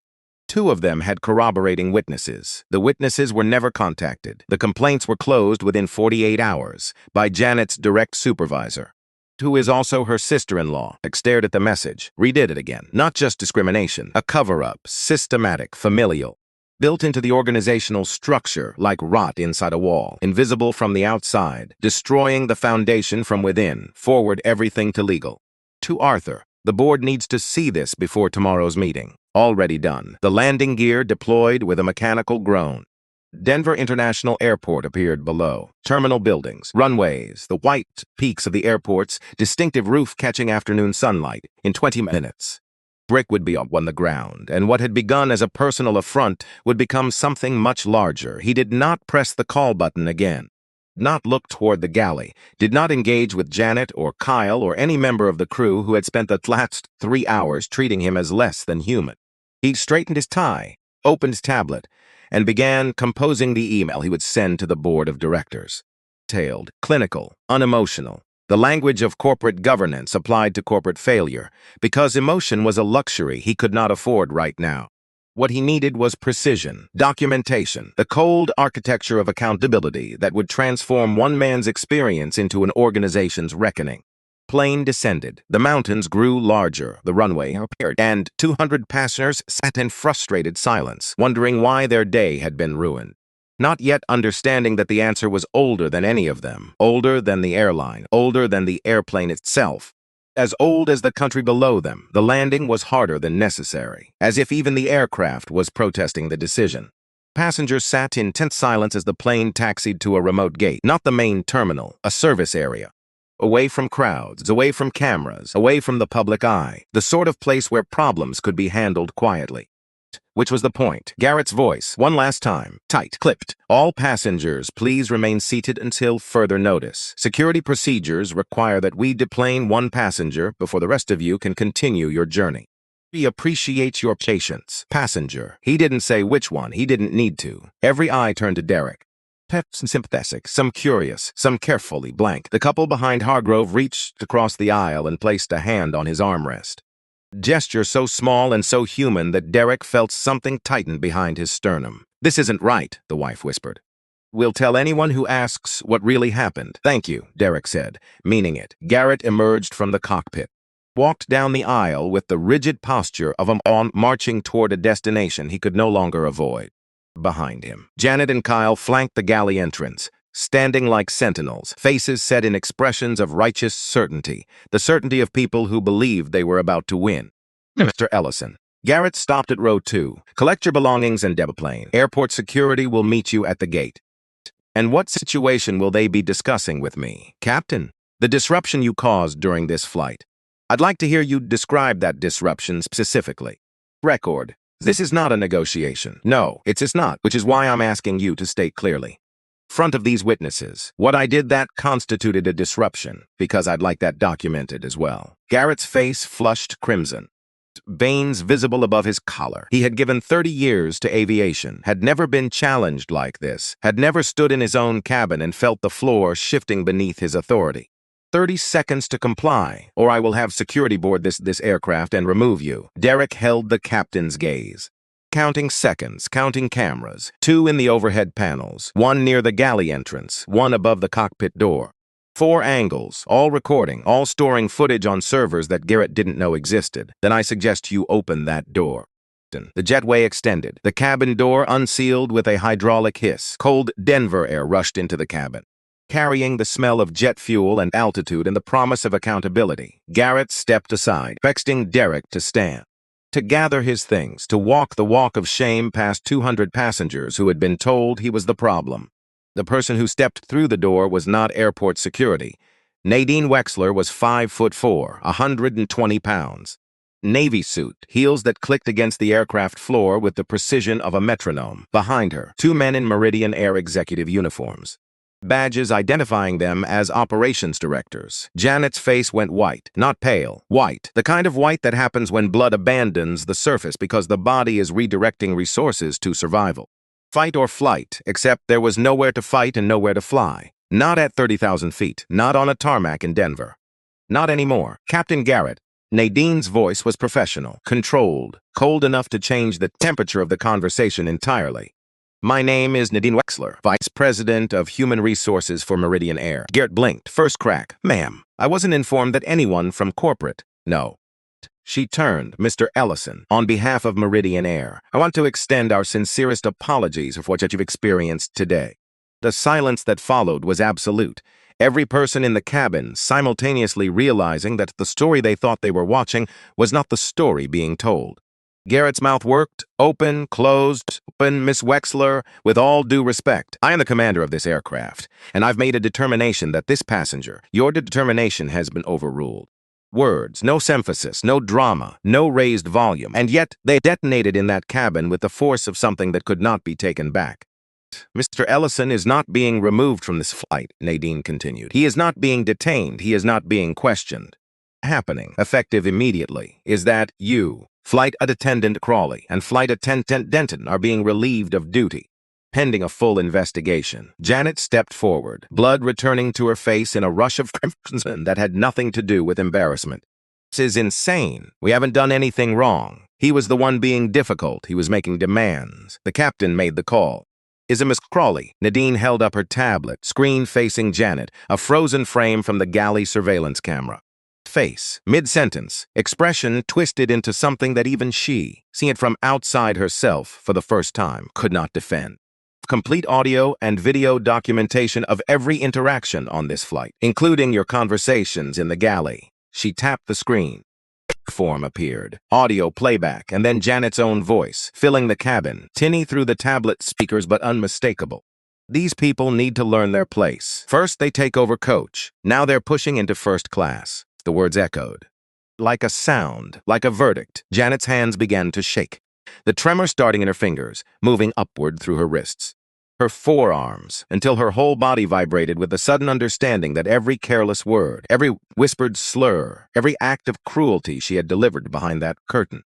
2 of them had corroborating witnesses. The witnesses were never contacted. The complaints were closed within 48 hours by Janet's direct supervisor, who is also her sister-in-law, stared at the message, redid it again. Not just discrimination, a cover-up, systematic, familial, built into the organizational structure like rot inside a wall, invisible from the outside, destroying the foundation from within, forward everything to legal. To Arthur, the board needs to see this before tomorrow's meeting. Already done. The landing gear deployed with a mechanical groan. Denver International Airport appeared below. Terminal buildings, runways, the white peaks of the airport's distinctive roof catching afternoon sunlight in 20 minutes. Brick would be on the ground, and what had begun as a personal affront would become something much larger. He did not press the call button again. Not look toward the galley, did not engage with Janet or Kyle or any member of the crew who had spent the last 3 hours treating him as less than human. He straightened his tie, opened his tablet, and began composing the email he would send to the board of directors. Detailed, clinical, unemotional, the language of corporate governance applied to corporate failure, because emotion was a luxury he could not afford right now. What he needed was precision, documentation, the cold architecture of accountability that would transform one man's experience into an organization's reckoning. Plane descended. The mountains grew larger. The runway appeared, and 200 passengers sat in frustrated silence, wondering why their day had been ruined. Not yet understanding that the answer was older than any of them, older than the airline, older than the airplane itself. As old as the country below them, the landing was harder than necessary, as if even the aircraft was protesting the decision. Passengers sat in tense silence as the plane taxied to a remote gate, not the main terminal, a service area. Away from crowds, away from cameras, away from the public eye, the sort of place where problems could be handled quietly. Which was the point. Garrett's voice, one last time, tight, clipped. All passengers, please remain seated until further notice. Security procedures require that we deplane one passenger before the rest of you can continue your journey. We appreciate your patience. Passenger. He didn't say which one. He didn't need to. Every eye turned to Derek. Peps and sympathetic, some curious, some carefully blank. The couple behind Hargrove reached across the aisle and placed a hand on his armrest. Gesture so small and so human that Derek felt something tighten behind his sternum. This isn't right, the wife whispered. We'll tell anyone who asks what really happened. Thank you, Derek said, meaning it. Garrett emerged from the cockpit, walked down the aisle with the rigid posture of a man marching toward a destination he could no longer avoid. Behind him, Janet and Kyle flanked the galley entrance, standing like sentinels, faces set in expressions of righteous certainty, the certainty of people who believed they were about to win. Mr. Ellison. Garrett stopped at row 2. Collect your belongings and deplane. Airport security will meet you at the gate. And what situation will they be discussing with me? Captain, the disruption you caused during this flight. I'd like to hear you describe that disruption specifically. Record. This is not a negotiation. No, it's not, which is why I'm asking you to state clearly. Front of these witnesses, what I did that constituted a disruption, because I'd like that documented as well. Garrett's face flushed crimson, veins visible above his collar. He had given 30 years to aviation, had never been challenged like this, had never stood in his own cabin and felt the floor shifting beneath his authority. 30 seconds to comply, or I will have security board this aircraft and remove you. Derek held the captain's gaze. Counting seconds, counting cameras, 2 in the overhead panels, 1 near the galley entrance, 1 above the cockpit door. 4 angles, all recording, all storing footage on servers that Garrett didn't know existed. Then I suggest you open that door. The jetway extended, the cabin door unsealed with a hydraulic hiss. Cold Denver air rushed into the cabin, carrying the smell of jet fuel and altitude and the promise of accountability. Garrett stepped aside, expecting Derek to stand, to gather his things, to walk the walk of shame past 200 passengers who had been told he was the problem. The person who stepped through the door was not airport security. Nadine Wexler was 5'4", 120 pounds. Navy suit, heels that clicked against the aircraft floor with the precision of a metronome. Behind her, 2 men in Meridian Air executive uniforms, badges identifying them as operations directors. Janet's face went white, not pale, white, the kind of white that happens when blood abandons the surface because the body is redirecting resources to survival. Fight or flight, except there was nowhere to fight and nowhere to fly. Not at 30,000 feet, not on a tarmac in Denver. Not anymore. Captain Garrett. Nadine's voice was professional, controlled, cold enough to change the temperature of the conversation entirely. My name is Nadine Wexler, Vice President of Human Resources for Meridian Air. Garrett blinked. First crack. Ma'am, I wasn't informed that anyone from corporate. No. She turned. Mr. Ellison, on behalf of Meridian Air, I want to extend our sincerest apologies for what you've experienced today. The silence that followed was absolute. Every person in the cabin simultaneously realizing that the story they thought they were watching was not the story being told. Garrett's mouth worked, open, closed, open. Miss Wexler, with all due respect, I am the commander of this aircraft, and I've made a determination that this passenger, your determination has been overruled. Words, no emphasis, no drama, no raised volume, and yet they detonated in that cabin with the force of something that could not be taken back. Mr. Ellison is not being removed from this flight, Nadine continued. He is not being detained. He is not being questioned. Happening, effective immediately, is that you, Flight Attendant Crawley and Flight Attendant Denton, are being relieved of duty, pending a full investigation. Janet stepped forward, blood returning to her face in a rush of crimson that had nothing to do with embarrassment. This is insane. We haven't done anything wrong. He was the one being difficult. He was making demands. The captain made the call. "Is it Miss Crawley?" Nadine held up her tablet, screen facing Janet, a frozen frame from the galley surveillance camera. Face, mid-sentence, expression twisted into something that even she, seeing it from outside herself for the first time, could not defend. Complete audio and video documentation of every interaction on this flight, including your conversations in the galley. She tapped the screen. Form appeared, audio playback, and then Janet's own voice, filling the cabin, tinny through the tablet speakers but unmistakable. These people need to learn their place. First, they take over coach. Now they're pushing into first class. The words echoed. Like a sound, like a verdict, Janet's hands began to shake, the tremor starting in her fingers, moving upward through her wrists, her forearms, until her whole body vibrated with the sudden understanding that every careless word, every whispered slur, every act of cruelty she had delivered behind that curtain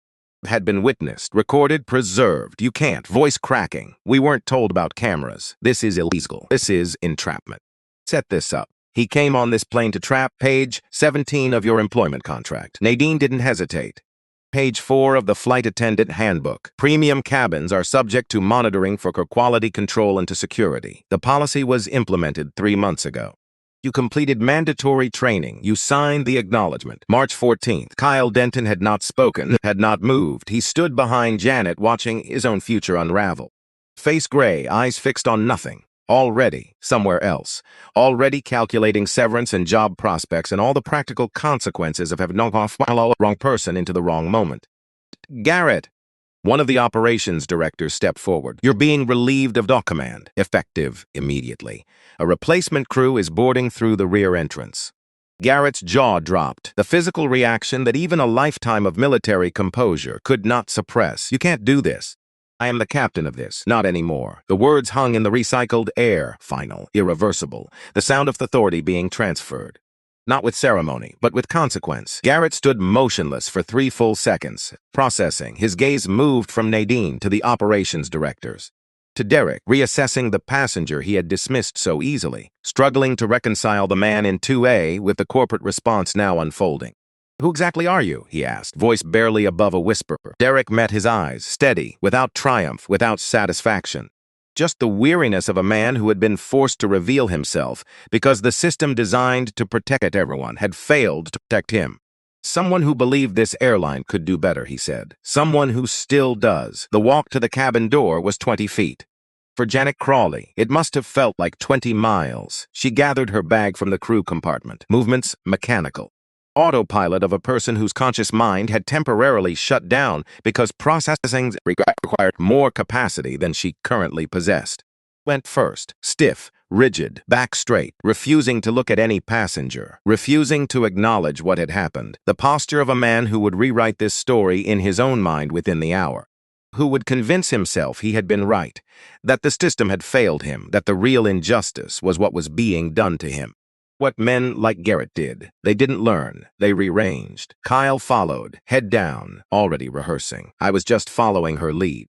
had been witnessed, recorded, preserved. You can't. Voice cracking. We weren't told about cameras. This is illegal. This is entrapment. Set this up. He came on this plane to trap. Page 17 of your employment contract. Nadine didn't hesitate. Page 4 of the Flight Attendant Handbook. Premium cabins are subject to monitoring for quality control and to security. The policy was implemented 3 months ago. You completed mandatory training. You signed the acknowledgement. March 14th. Kyle Denton had not spoken, had not moved. He stood behind Janet, watching his own future unravel. Face gray, eyes fixed on nothing. Already somewhere else. Already calculating severance and job prospects and all the practical consequences of having the wrong person into the wrong moment. "Garrett!" One of the operations directors stepped forward. "You're being relieved of dock command. Effective immediately. A replacement crew is boarding through the rear entrance." Garrett's jaw dropped, the physical reaction that even a lifetime of military composure could not suppress. "You can't do this. I am the captain of this. Not anymore." The words hung in the recycled air, final, irreversible, the sound of authority being transferred. Not with ceremony, but with consequence. Garrett stood motionless for 3 full seconds, processing. His gaze moved from Nadine to the operations directors, to Derek, reassessing the passenger he had dismissed so easily, struggling to reconcile the man in 2A with the corporate response now unfolding. "Who exactly are you?" he asked, voice barely above a whisper. Derek met his eyes, steady, without triumph, without satisfaction. Just the weariness of a man who had been forced to reveal himself because the system designed to protect everyone had failed to protect him. "Someone who believed this airline could do better," he said. "Someone who still does." The walk to the cabin door was 20 feet. For Janet Crawley, it must have felt like 20 miles. She gathered her bag from the crew compartment, movements mechanical. Autopilot of a person whose conscious mind had temporarily shut down because processing required more capacity than she currently possessed. Went first, stiff, rigid, back straight, refusing to look at any passenger, refusing to acknowledge what had happened, the posture of a man who would rewrite this story in his own mind within the hour, who would convince himself he had been right, that the system had failed him, that the real injustice was what was being done to him. What men like Garrett did. They didn't learn. They rearranged. Kyle followed, head down, already rehearsing. "I was just following her lead.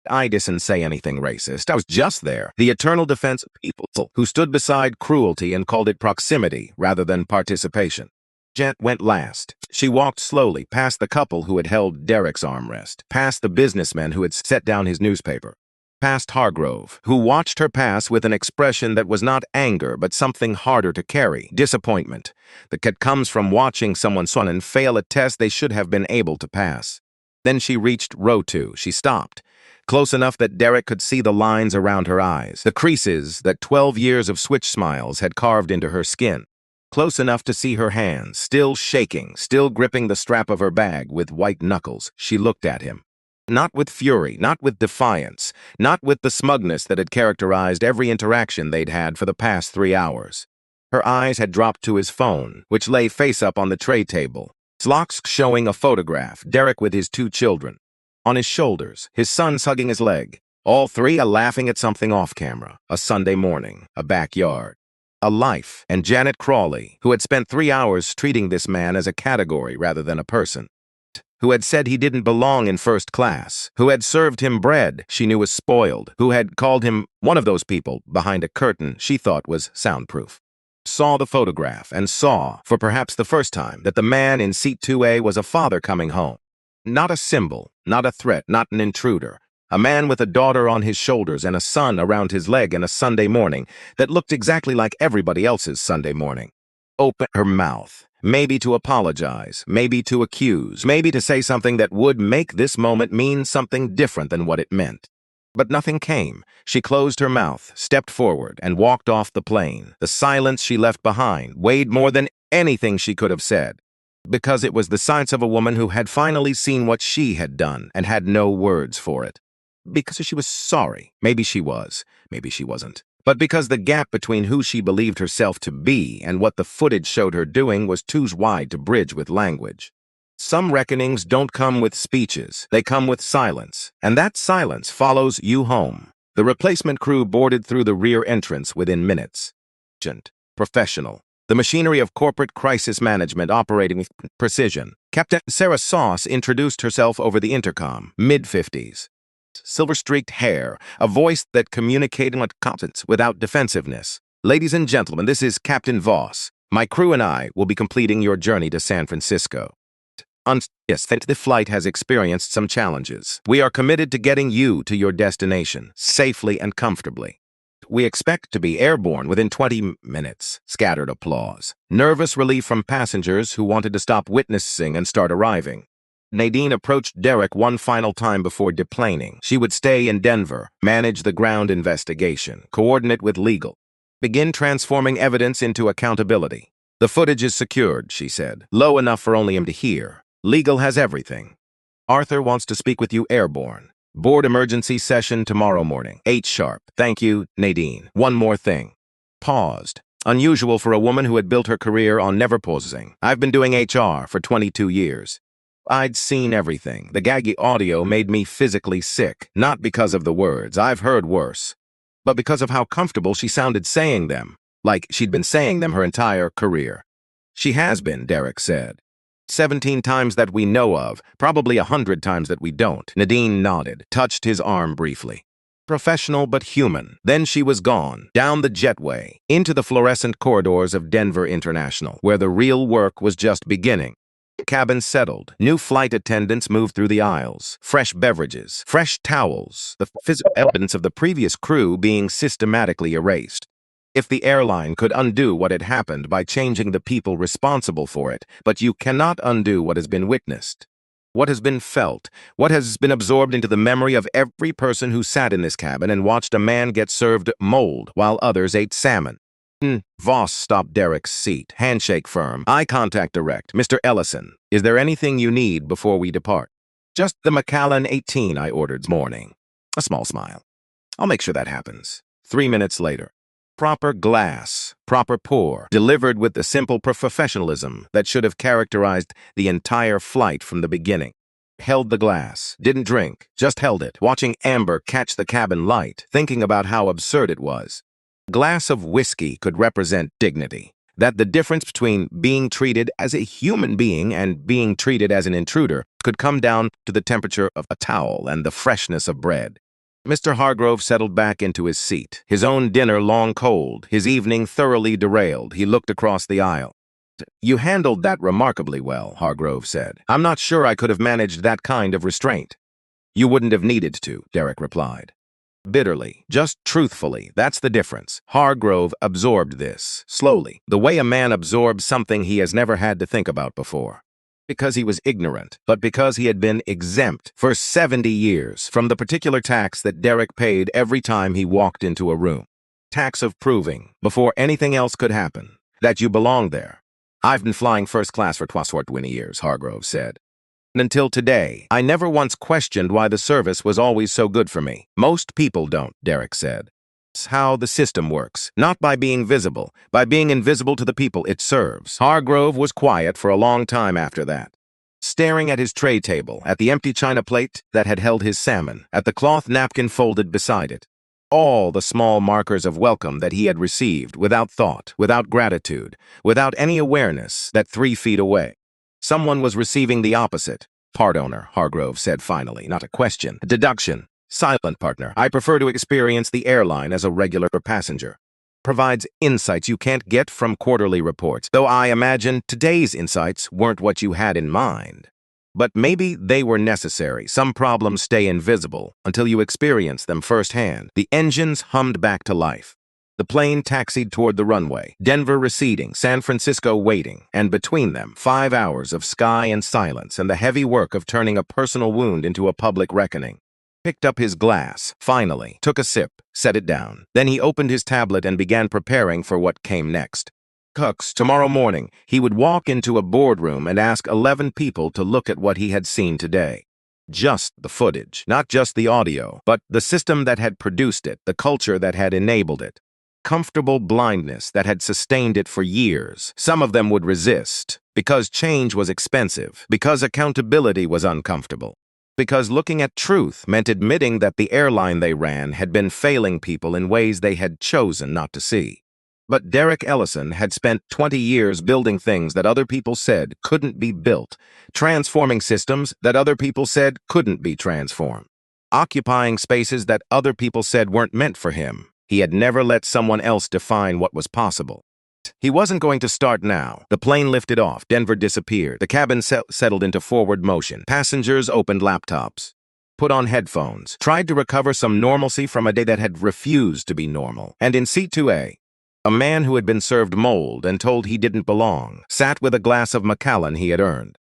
I didn't say anything racist. I was just there." The eternal defense of people who stood beside cruelty and called it proximity rather than participation. Jet went last. She walked slowly past the couple who had held Derek's armrest, past the businessman who had set down his newspaper, past Hargrove, who watched her pass with an expression that was not anger but something harder to carry, disappointment, that comes from watching someone son and fail a test they should have been able to pass. Then she reached row 2. She stopped, close enough that Derek could see the lines around her eyes, the creases that 12 years of switch smiles had carved into her skin, close enough to see her hands, still shaking, still gripping the strap of her bag with white knuckles. She looked at him. Not with fury, not with defiance, not with the smugness that had characterized every interaction they'd had for the past 3 hours. Her eyes had dropped to his phone, which lay face up on the tray table, locks showing a photograph, Derek with his 2 children. On his shoulders, his son hugging his leg, all 3 laughing at something off camera, a Sunday morning, a backyard. A life, and Janet Crawley, who had spent 3 hours treating this man as a category rather than a person, who had said he didn't belong in first class, who had served him bread she knew was spoiled, who had called him one of those people behind a curtain she thought was soundproof. Saw the photograph and saw, for perhaps the first time, that the man in seat 2A was a father coming home. Not a symbol, not a threat, not an intruder. A man with a daughter on his shoulders and a son around his leg in a Sunday morning that looked exactly like everybody else's Sunday morning. Open her mouth, maybe to apologize, maybe to accuse, maybe to say something that would make this moment mean something different than what it meant. But nothing came. She closed her mouth, stepped forward, and walked off the plane. The silence she left behind weighed more than anything she could have said, because it was the silence of a woman who had finally seen what she had done and had no words for it. Because she was sorry. Maybe she was. Maybe she wasn't. But because the gap between who she believed herself to be and what the footage showed her doing was too wide to bridge with language. Some reckonings don't come with speeches. They come with silence. And that silence follows you home. The replacement crew boarded through the rear entrance within minutes. Professional. The machinery of corporate crisis management operating with precision. Captain Sarah Sauce introduced herself over the intercom, mid-50s. Silver-streaked hair, a voice that communicated with confidence without defensiveness. Ladies and gentlemen, this is Captain Voss. My crew and I will be completing your journey to San Francisco. Yes, the flight has experienced some challenges. We are committed to getting you to your destination, safely and comfortably. We expect to be airborne within 20 minutes. Scattered applause. Nervous relief from passengers who wanted to stop witnessing and start arriving. Nadine approached Derek one final time before deplaning. She would stay in Denver, manage the ground investigation, coordinate with legal, begin transforming evidence into accountability. The footage is secured, she said, low enough for only him to hear. Legal has everything. Arthur wants to speak with you airborne. Board emergency session tomorrow morning, 8 sharp. Thank you, Nadine. One more thing. Paused. Unusual for a woman who had built her career on never pausing. I've been doing HR for 22 years. I'd seen everything. The gaggy audio made me physically sick, not because of the words, I've heard worse, but because of how comfortable she sounded saying them, like she'd been saying them her entire career. She has been, Derek said. 17 times that we know of, probably 100 times that we don't. Nadine nodded, touched his arm briefly. Professional but human. Then she was gone, down the jetway, into the fluorescent corridors of Denver International, where the real work was just beginning. Cabin settled. New flight attendants moved through the aisles. Fresh beverages, fresh towels, the physical evidence of the previous crew being systematically erased. If the airline could undo what had happened by changing the people responsible for it, but you cannot undo what has been witnessed. What has been felt, what has been absorbed into the memory of every person who sat in this cabin and watched a man get served mold while others ate salmon. Voss stopped Derek's seat, handshake firm, eye contact direct. Mr. Ellison, is there anything you need before we depart? Just the Macallan 18 I ordered this morning. A small smile. I'll make sure that happens. 3 minutes later. Proper glass, proper pour, delivered with the simple professionalism that should have characterized the entire flight from the beginning. Held the glass, didn't drink, just held it, watching amber catch the cabin light, thinking about how absurd it was. A glass of whiskey could represent dignity, that the difference between being treated as a human being and being treated as an intruder could come down to the temperature of a towel and the freshness of bread. Mr. Hargrove settled back into his seat, his own dinner long cold, his evening thoroughly derailed. He looked across the aisle. You handled that remarkably well, Hargrove said. I'm not sure I could have managed that kind of restraint. You wouldn't have needed to, Derek replied. Bitterly, just truthfully, that's the difference. Hargrove absorbed this, slowly, the way a man absorbs something he has never had to think about before. Because he was ignorant, but because he had been exempt for 70 years from the particular tax that Derek paid every time he walked into a room. Tax of proving, before anything else could happen, that you belong there. I've been flying first class for 20 years, Hargrove said. Until today, I never once questioned why the service was always so good for me. Most people don't, Derek said. It's how the system works, not by being visible, by being invisible to the people it serves. Hargrove was quiet for a long time after that, staring at his tray table, at the empty china plate that had held his salmon, at the cloth napkin folded beside it. All the small markers of welcome that he had received without thought, without gratitude, without any awareness that 3 feet away. Someone was receiving the opposite. Part owner, Hargrove said finally, not a question. A deduction. Silent partner. I prefer to experience the airline as a regular passenger. Provides insights you can't get from quarterly reports, though I imagine today's insights weren't what you had in mind. But maybe they were necessary. Some problems stay invisible until you experience them firsthand. The engines hummed back to life. The plane taxied toward the runway, Denver receding, San Francisco waiting, and between them, 5 hours of sky and silence and the heavy work of turning a personal wound into a public reckoning. Picked up his glass, finally, took a sip, set it down. Then he opened his tablet and began preparing for what came next. Tomorrow morning, he would walk into a boardroom and ask 11 people to look at what he had seen today. Just the footage, not just the audio, but the system that had produced it, the culture that had enabled it. Comfortable blindness that had sustained it for years. Some of them would resist, because change was expensive, because accountability was uncomfortable, because looking at truth meant admitting that the airline they ran had been failing people in ways they had chosen not to see. But Derek Ellison had spent 20 years building things that other people said couldn't be built, transforming systems that other people said couldn't be transformed, occupying spaces that other people said weren't meant for him. He had never let someone else define what was possible. He wasn't going to start now. The plane lifted off. Denver disappeared. The cabin settled into forward motion. Passengers opened laptops, put on headphones, tried to recover some normalcy from a day that had refused to be normal. And in seat 2A, a man who had been served mold and told he didn't belong sat with a glass of Macallan he had earned,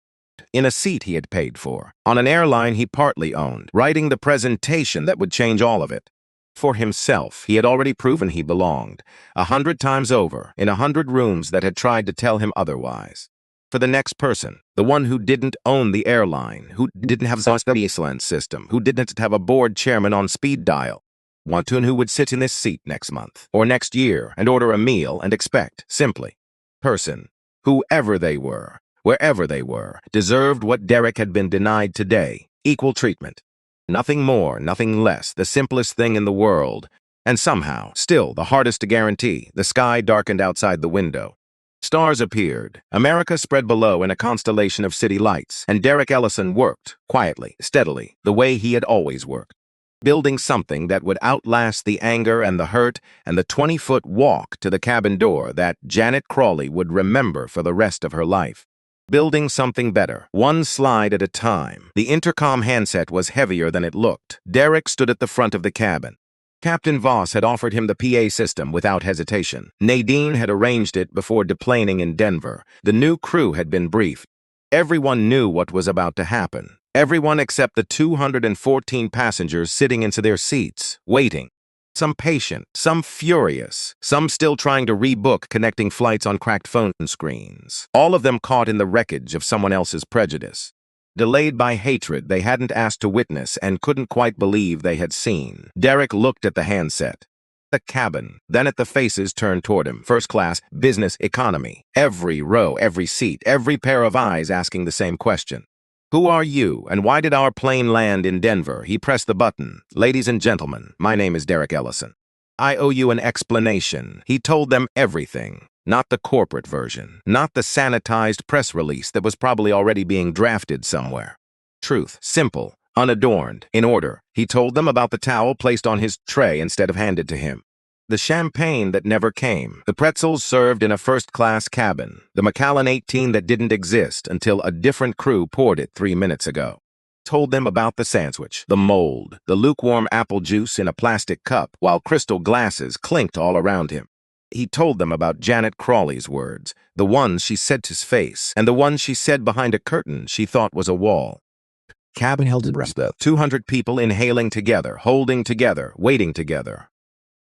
in a seat he had paid for, on an airline he partly owned, writing the presentation that would change all of it. For himself, he had already proven he belonged, 100 times over, in 100 rooms that had tried to tell him otherwise. For the next person, the one who didn't own the airline, who didn't have the Aviation system, who didn't have a board chairman on speed dial, one who would sit in this seat next month, or next year, and order a meal and expect, simply, person, whoever they were, wherever they were, deserved what Derek had been denied today, equal treatment. Nothing more, nothing less, the simplest thing in the world, and somehow, still the hardest to guarantee. The sky darkened outside the window. Stars appeared. America spread below in a constellation of city lights, and Derek Ellison worked, quietly, steadily, the way he had always worked, building something that would outlast the anger and the hurt and the 20-foot walk to the cabin door that Janet Crawley would remember for the rest of her life. Building something better, one slide at a time. The intercom handset was heavier than it looked. Derek stood at the front of the cabin. Captain Voss had offered him the PA system without hesitation. Nadine had arranged it before deplaning in Denver. The new crew had been briefed. Everyone knew what was about to happen. Everyone except the 214 passengers sitting into their seats, waiting. Some patient, some furious, some still trying to rebook connecting flights on cracked phone screens. All of them caught in the wreckage of someone else's prejudice. Delayed by hatred they hadn't asked to witness and couldn't quite believe they had seen. Derek looked at the handset, the cabin, then at the faces turned toward him. First class, business, economy. Every row, every seat, every pair of eyes asking the same question. Who are you, and why did our plane land in Denver? He pressed the button. Ladies and gentlemen, my name is Derek Ellison. I owe you an explanation. He told them everything. Not the corporate version. Not the sanitized press release that was probably already being drafted somewhere. Truth, simple, unadorned, in order. He told them about the towel placed on his tray instead of handed to him. The champagne that never came, the pretzels served in a first-class cabin, the Macallan 18 that didn't exist until a different crew poured it 3 minutes ago. Told them about the sandwich, the mold, the lukewarm apple juice in a plastic cup, while crystal glasses clinked all around him. He told them about Janet Crawley's words, the ones she said to his face, and the ones she said behind a curtain she thought was a wall. Cabin held its breath. 200 people inhaling together, holding together, waiting together.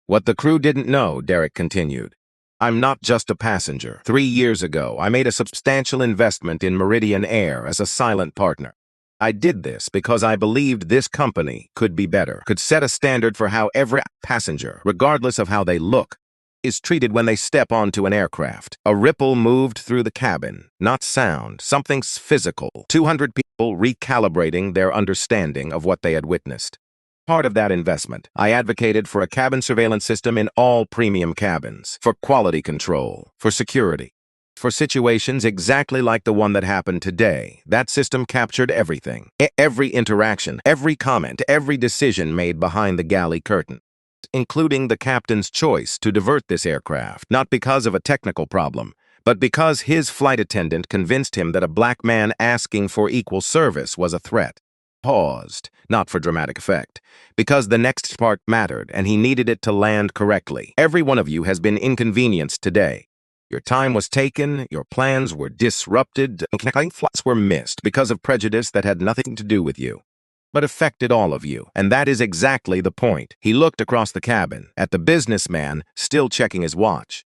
What the crew didn't know, Derek continued. I'm not just a passenger. 3 years ago, I made a substantial investment in Meridian Air as a silent partner. I did this because I believed this company could be better, could set a standard for how every passenger, regardless of how they look, is treated when they step onto an aircraft. A ripple moved through the cabin, not sound, something physical. 200 people recalibrating their understanding of what they had witnessed. Part of that investment, I advocated for a cabin surveillance system in all premium cabins, for quality control, for security, for situations exactly like the one that happened today. That system captured everything, every interaction, every comment, every decision made behind the galley curtain, including the captain's choice to divert this aircraft, not because of a technical problem, But because his flight attendant convinced him that a black man asking for equal service was a threat, paused, not for dramatic effect, because the next part mattered and he needed it to land correctly. Every one of you has been inconvenienced today. Your time was taken, your plans were disrupted, and flights were missed because of prejudice that had nothing to do with you, but affected all of you. And that is exactly the point. He looked across the cabin at the businessman still checking his watch,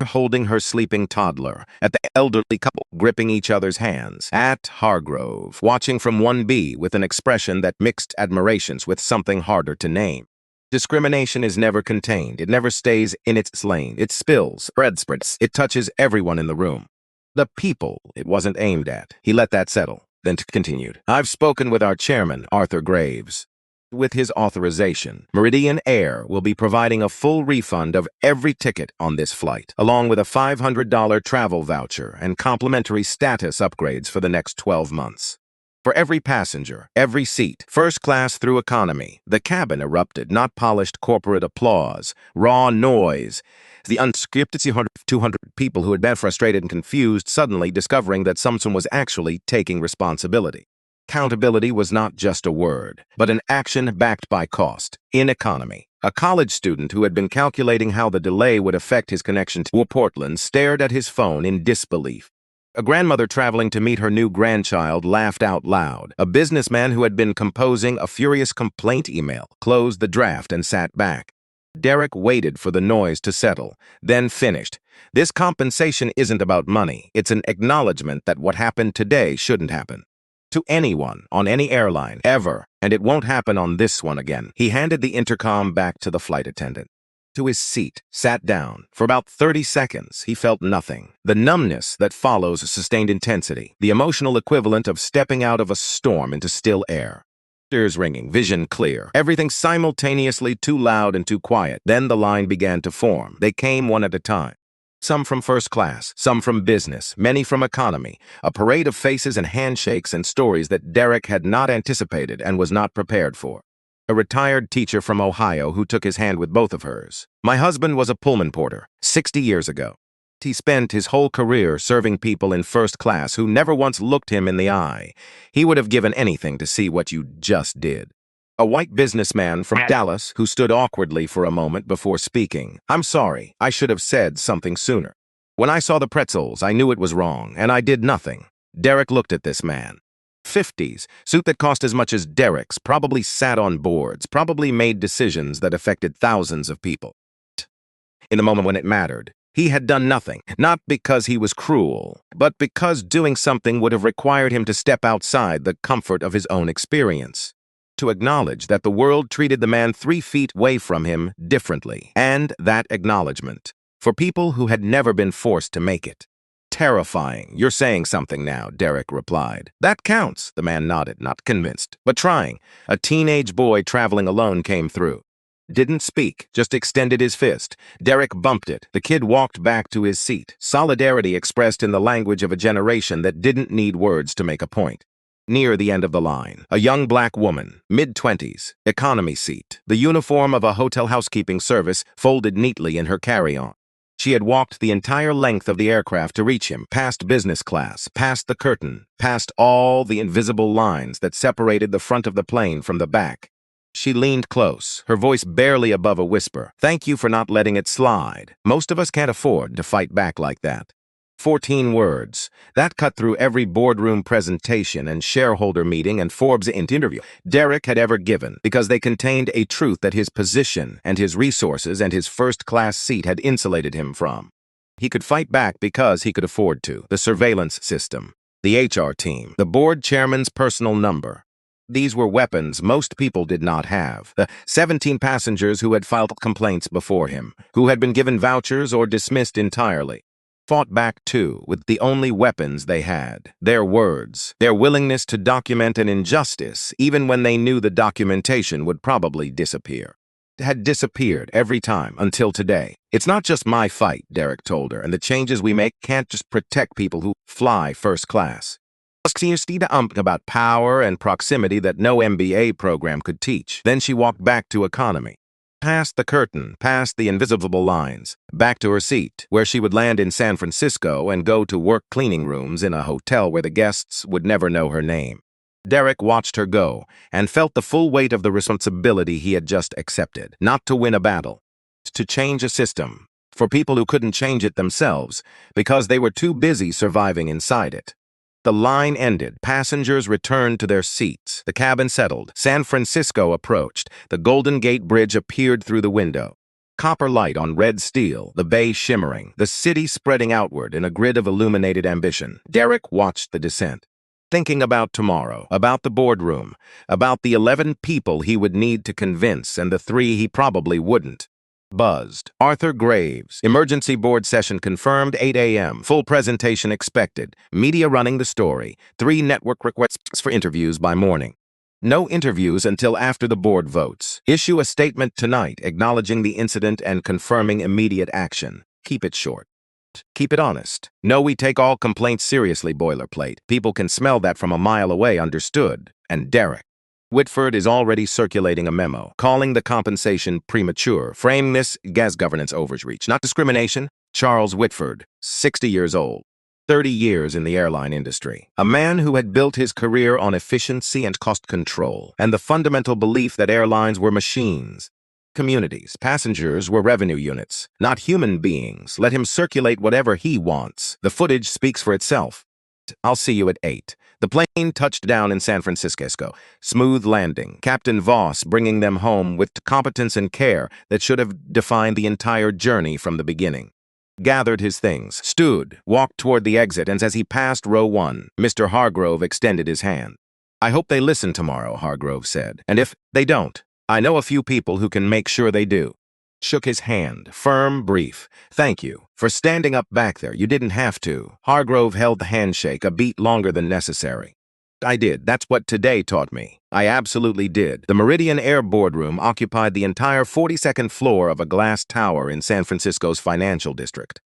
holding her sleeping toddler, at the elderly couple gripping each other's hands, at Hargrove, watching from 1B with an expression that mixed admirations with something harder to name. Discrimination is never contained. It never stays in its lane. It spills, spreads. It touches everyone in the room. The people it wasn't aimed at. He let that settle, then continued. I've spoken with our chairman, Arthur Graves. With his authorization, Meridian Air will be providing a full refund of every ticket on this flight, along with a $500 travel voucher and complimentary status upgrades for the next 12 months. For every passenger, every seat, first class through economy, the cabin erupted, not polished corporate applause, raw noise. The unscripted 200 people who had been frustrated and confused suddenly discovering that someone was actually taking responsibility. Accountability was not just a word, but an action backed by cost. In economy, a college student who had been calculating how the delay would affect his connection to Portland stared at his phone in disbelief. A grandmother traveling to meet her new grandchild laughed out loud. A businessman who had been composing a furious complaint email closed the draft and sat back. Derek waited for the noise to settle, then finished. This compensation isn't about money. It's an acknowledgement that what happened today shouldn't happen to anyone on any airline ever, and it won't happen on this one again. He handed the intercom back to the flight attendant. To his seat, sat down. For about 30 seconds, he felt nothing. The numbness that follows sustained intensity, the emotional equivalent of stepping out of a storm into still air. Ears ringing, vision clear, everything simultaneously too loud and too quiet. Then the line began to form. They came one at a time. Some from first class, some from business, many from economy, a parade of faces and handshakes and stories that Derek had not anticipated and was not prepared for. A retired teacher from Ohio who took his hand with both of hers. My husband was a Pullman porter, 60 years ago. He spent his whole career serving people in first class who never once looked him in the eye. He would have given anything to see what you just did. A white businessman from Dallas who stood awkwardly for a moment before speaking. I'm sorry, I should have said something sooner. When I saw the pretzels, I knew it was wrong, and I did nothing. Derek looked at this man. 50s, suit that cost as much as Derek's, probably sat on boards, probably made decisions that affected thousands of people. In the moment when it mattered, he had done nothing, not because he was cruel, but because doing something would have required him to step outside the comfort of his own experience, to acknowledge that the world treated the man 3 feet away from him differently, and that acknowledgement, for people who had never been forced to make it. Terrifying. You're saying something now, Derek replied. That counts, the man nodded, not convinced, but trying. A teenage boy traveling alone came through. Didn't speak, just extended his fist. Derek bumped it. The kid walked back to his seat. Solidarity expressed in the language of a generation that didn't need words to make a point. Near the end of the line, a young black woman, mid-20s, economy seat, the uniform of a hotel housekeeping service folded neatly in her carry-on. She had walked the entire length of the aircraft to reach him, past business class, past the curtain, past all the invisible lines that separated the front of the plane from the back. She leaned close, her voice barely above a whisper. Thank you for not letting it slide. Most of us can't afford to fight back like that. 14 words. That cut through every boardroom presentation and shareholder meeting and Forbes interview Derek had ever given, because they contained a truth that his position and his resources and his first-class seat had insulated him from. He could fight back because he could afford to. The surveillance system, the HR team, the board chairman's personal number. These were weapons most people did not have. The 17 passengers who had filed complaints before him, who had been given vouchers or dismissed entirely, fought back too with the only weapons they had, their words, their willingness to document an injustice even when they knew the documentation would probably disappear. It had disappeared every time until today. It's not just my fight, Derek told her, and the changes we make can't just protect people who fly first class. About power and proximity that no MBA program could teach. Then she walked back to economy. Past the curtain, past the invisible lines, back to her seat, where she would land in San Francisco and go to work cleaning rooms in a hotel where the guests would never know her name. Derek watched her go and felt the full weight of the responsibility he had just accepted, not to win a battle, to change a system, for people who couldn't change it themselves because they were too busy surviving inside it. The line ended. Passengers returned to their seats. The cabin settled. San Francisco approached. The Golden Gate Bridge appeared through the window. Copper light on red steel, the bay shimmering, the city spreading outward in a grid of illuminated ambition. Derek watched the descent, thinking about tomorrow, about the boardroom, about the 11 people he would need to convince and the 3 he probably wouldn't. Buzzed. Arthur Graves. Emergency board session confirmed, 8 a.m. Full presentation expected. Media running the story. 3 network requests for interviews by morning. No interviews until after the board votes. Issue a statement tonight acknowledging the incident and confirming immediate action. Keep it short. Keep it honest. No, we take all complaints seriously, boilerplate. People can smell that from a mile away, understood. And Derek. Whitford is already circulating a memo, calling the compensation premature. Frame this gas governance overreach, not discrimination. Charles Whitford, 60 years old, 30 years in the airline industry. A man who had built his career on efficiency and cost control, and the fundamental belief that airlines were machines. Communities, passengers were revenue units, not human beings. Let him circulate whatever he wants. The footage speaks for itself. I'll see you at 8. The plane touched down in San Francisco. Smooth landing. Captain Voss bringing them home with competence and care that should have defined the entire journey from the beginning. Gathered his things, stood, walked toward the exit, and as he passed row 1, Mr. Hargrove extended his hand. I hope they listen tomorrow, Hargrove said. And if they don't, I know a few people who can make sure they do. Shook his hand, firm, brief. Thank you for standing up back there. You didn't have to. Hargrove held the handshake a beat longer than necessary. I did. That's what today taught me. I absolutely did. The Meridian Air boardroom occupied the entire 42nd floor of a glass tower in San Francisco's financial district.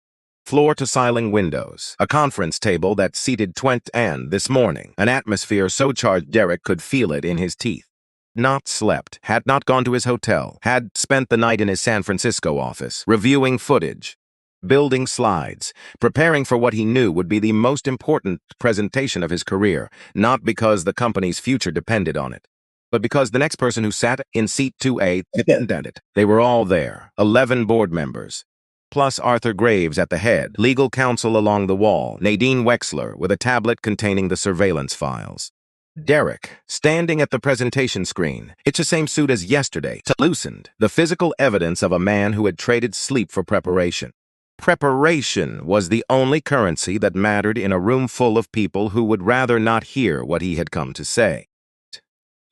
Floor-to-ceiling windows, a conference table that seated 20, and this morning, an atmosphere so charged Derek could feel it in his teeth. Not slept, had not gone to his hotel, had spent the night in his San Francisco office, reviewing footage, building slides, preparing for what he knew would be the most important presentation of his career, not because the company's future depended on it, but because the next person who sat in seat 2A attended. They were all there, 11 board members, plus Arthur Graves at the head, legal counsel along the wall, Nadine Wexler with a tablet containing the surveillance files. Derek, standing at the presentation screen, it's the same suit as yesterday, loosened, the physical evidence of a man who had traded sleep for preparation. Preparation was the only currency that mattered in a room full of people who would rather not hear what he had come to say.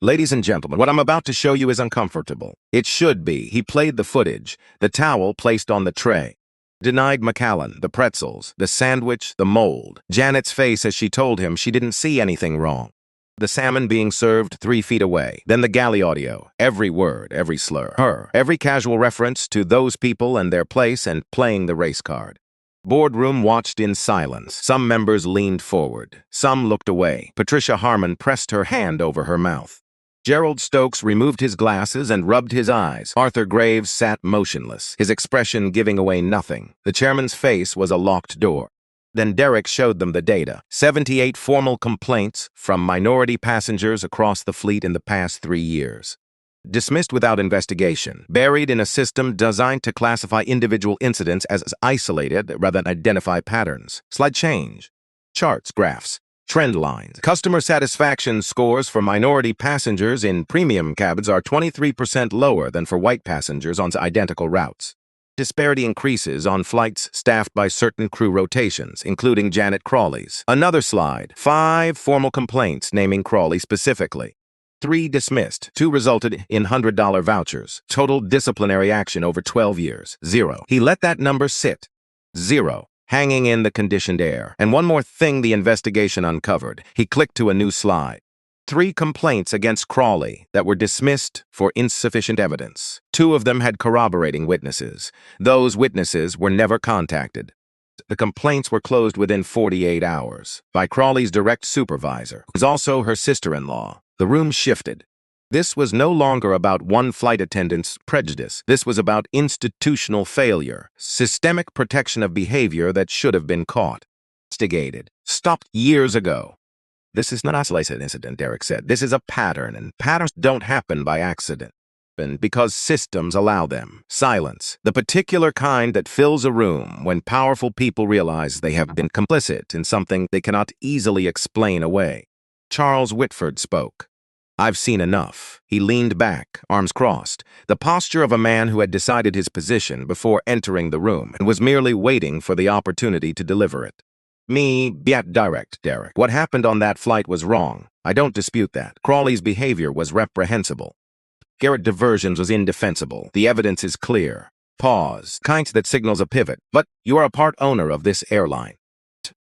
Ladies and gentlemen, what I'm about to show you is uncomfortable. It should be. He played the footage, the towel placed on the tray. Denied McAllen, the pretzels, the sandwich, the mold. Janet's face as she told him she didn't see anything wrong. The salmon being served 3 feet away. Then the galley audio. Every word, every slur. Her. Every casual reference to those people and their place and playing the race card. Boardroom watched in silence. Some members leaned forward. Some looked away. Patricia Harmon pressed her hand over her mouth. Gerald Stokes removed his glasses and rubbed his eyes. Arthur Graves sat motionless, his expression giving away nothing. The chairman's face was a locked door. Then Derek showed them the data. 78 formal complaints from minority passengers across the fleet in the past 3 years. Dismissed without investigation, buried in a system designed to classify individual incidents as isolated rather than identify patterns. Slide change. Charts, graphs, trend lines. Customer satisfaction scores for minority passengers in premium cabins are 23% lower than for white passengers on identical routes. Disparity increases on flights staffed by certain crew rotations, including Janet Crawley's. Another slide. 5 formal complaints naming Crawley specifically. 3 dismissed. 2 resulted in $100 vouchers. Total disciplinary action over 12 years. 0. He let that number sit. 0. Hanging in the conditioned air. And one more thing the investigation uncovered. He clicked to a new slide. 3 complaints against Crawley that were dismissed for insufficient evidence. 2 of them had corroborating witnesses. Those witnesses were never contacted. The complaints were closed within 48 hours by Crawley's direct supervisor, who was also her sister-in-law. The room shifted. This was no longer about one flight attendant's prejudice. This was about institutional failure, systemic protection of behavior that should have been caught, instigated, stopped years ago. This is not an isolated incident, Derek said. This is a pattern, and patterns don't happen by accident. And because systems allow them. Silence, the particular kind that fills a room when powerful people realize they have been complicit in something they cannot easily explain away. Charles Whitford spoke. I've seen enough. He leaned back, arms crossed, the posture of a man who had decided his position before entering the room and was merely waiting for the opportunity to deliver it. Direct, Derek. What happened on that flight was wrong. I don't dispute that. Crawley's behavior was reprehensible. Garrett diversions was indefensible. The evidence is clear. Pause. Kind that signals a pivot. But you are a part owner of this airline.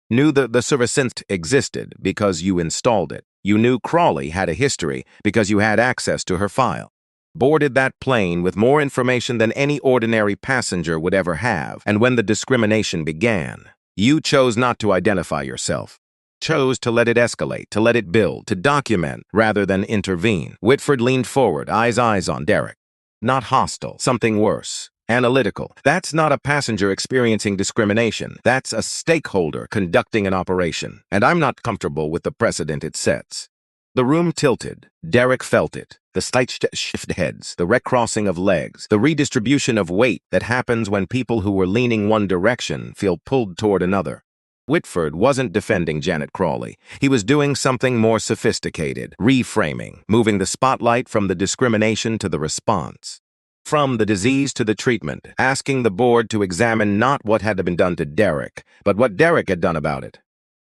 Knew the service existed because you installed it. You knew Crawley had a history because you had access to her file. Boarded that plane with more information than any ordinary passenger would ever have. And when the discrimination began, you chose not to identify yourself. Chose to let it escalate, to let it build, to document rather than intervene. Whitford leaned forward, eyes on Derek. Not hostile, something worse. Analytical. That's not a passenger experiencing discrimination. That's a stakeholder conducting an operation. And I'm not comfortable with the precedent it sets. The room tilted. Derek felt it. The slight shift heads, the recrossing of legs, the redistribution of weight that happens when people who were leaning one direction feel pulled toward another. Whitford wasn't defending Janet Crawley. He was doing something more sophisticated, reframing, moving the spotlight from the discrimination to the response. From the disease to the treatment, asking the board to examine not what had been done to Derek, but what Derek had done about it.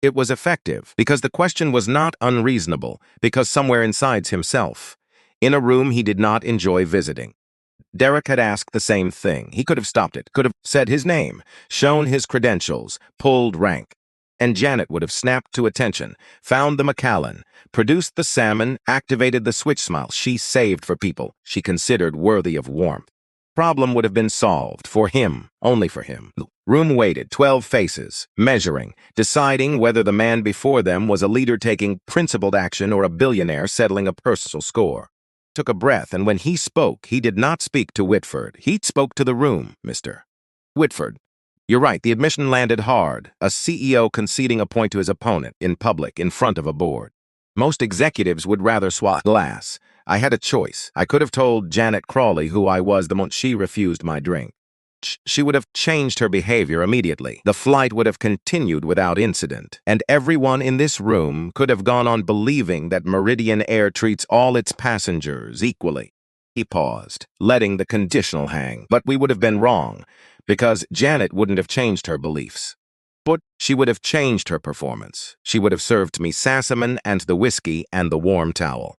It was effective, because the question was not unreasonable, because somewhere inside himself, in a room he did not enjoy visiting. Derek had asked the same thing. He could have stopped it, could have said his name, shown his credentials, pulled rank. And Janet would have snapped to attention, found the Macallan, produced the salmon, activated the switch smile she saved for people she considered worthy of warmth. Problem would have been solved, for him, only for him. Room waited, 12 faces, measuring, deciding whether the man before them was a leader taking principled action or a billionaire settling a personal score. Took a breath, and when he spoke, he did not speak to Whitford. He spoke to the room, Mr. Whitford. You're right, the admission landed hard, a CEO conceding a point to his opponent, in public, in front of a board. Most executives would rather swallow glass. I had a choice. I could have told Janet Crawley who I was the moment she refused my drink. She would have changed her behavior immediately. The flight would have continued without incident, and everyone in this room could have gone on believing that Meridian Air treats all its passengers equally. He paused, letting the conditional hang. But we would have been wrong, because Janet wouldn't have changed her beliefs. But she would have changed her performance. She would have served me Sassaman and the whiskey and the warm towel.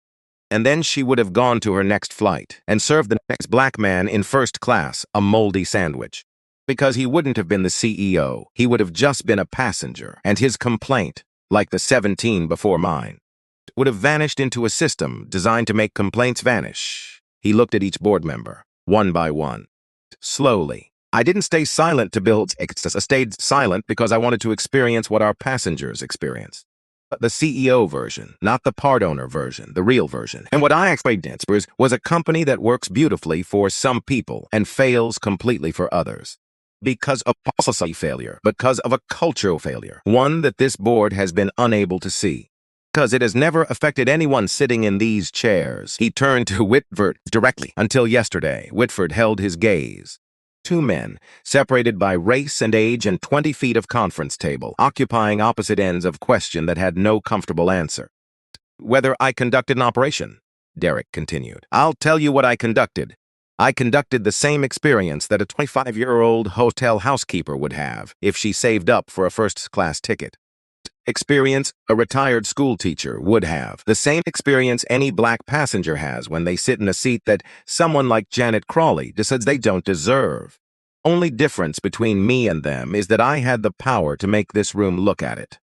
And then she would have gone to her next flight and served the next black man in first class a moldy sandwich. Because he wouldn't have been the CEO, he would have just been a passenger, and his complaint, like the 17 before mine, would have vanished into a system designed to make complaints vanish. He looked at each board member, one by one. Slowly. I didn't stay silent to build access. I stayed silent because I wanted to experience what our passengers experience. The CEO version, not the part owner version, the real version. And what I experienced was a company that works beautifully for some people and fails completely for others. Because of policy failure, because of a cultural failure, one that this board has been unable to see. Because it has never affected anyone sitting in these chairs. He turned to Whitford directly. Until yesterday, Whitford held his gaze. Two men, separated by race and age and 20 feet of conference table, occupying opposite ends of question that had no comfortable answer. Whether I conducted an operation, Derek continued. I'll tell you what I conducted. I conducted the same experience that a 25-year-old hotel housekeeper would have if she saved up for a first-class ticket. Experience a retired school teacher would have. The same experience any black passenger has when they sit in a seat that someone like Janet Crawley decides they don't deserve. Only difference between me and them is that I had the power to make this room look at it.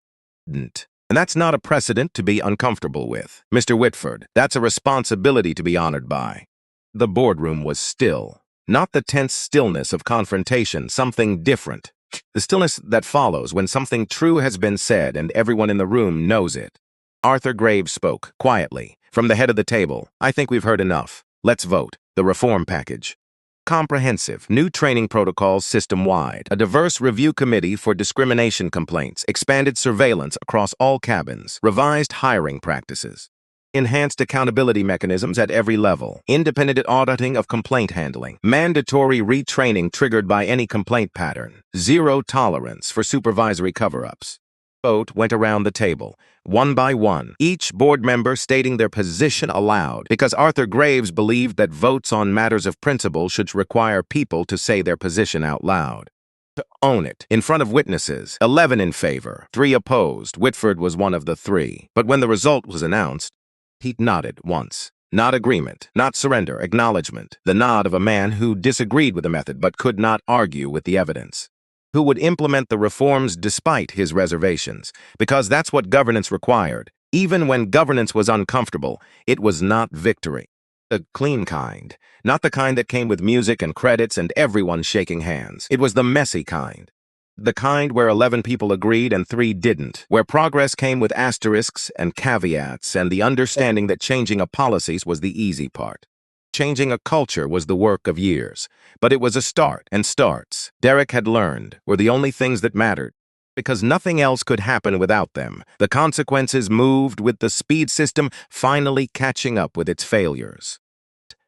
And that's not a precedent to be uncomfortable with, Mr. Whitford. That's a responsibility to be honored by. The boardroom was still. Not the tense stillness of confrontation, something different. The stillness that follows when something true has been said and everyone in the room knows it. Arthur Graves spoke, quietly, From the head of the table, I think we've heard enough. Let's vote. The reform package. Comprehensive, new training protocols system-wide, a diverse review committee for discrimination complaints, expanded surveillance across all cabins, revised hiring practices, enhanced accountability mechanisms at every level, independent auditing of complaint handling, mandatory retraining triggered by any complaint pattern, zero tolerance for supervisory cover-ups. Vote went around the table, one by one, each board member stating their position aloud, because Arthur Graves believed that votes on matters of principle should require people to say their position out loud. To own it, in front of witnesses, 11 in favor, 3 opposed. Whitford was one of the 3. But when the result was announced, he nodded once. Not agreement, not surrender, acknowledgement. The nod of a man who disagreed with the method but could not argue with the evidence, who would implement the reforms despite his reservations, because that's what governance required. Even when governance was uncomfortable, it was not victory. The clean kind, not the kind that came with music and credits and everyone shaking hands. It was the messy kind. The kind where 11 people agreed and 3 didn't, where progress came with asterisks and caveats and the understanding that changing a policies was the easy part. Changing a culture was the work of years, but it was a start, and starts, Derek had learned, were the only things that mattered, because nothing else could happen without them. The consequences moved with the speed system finally catching up with its failures.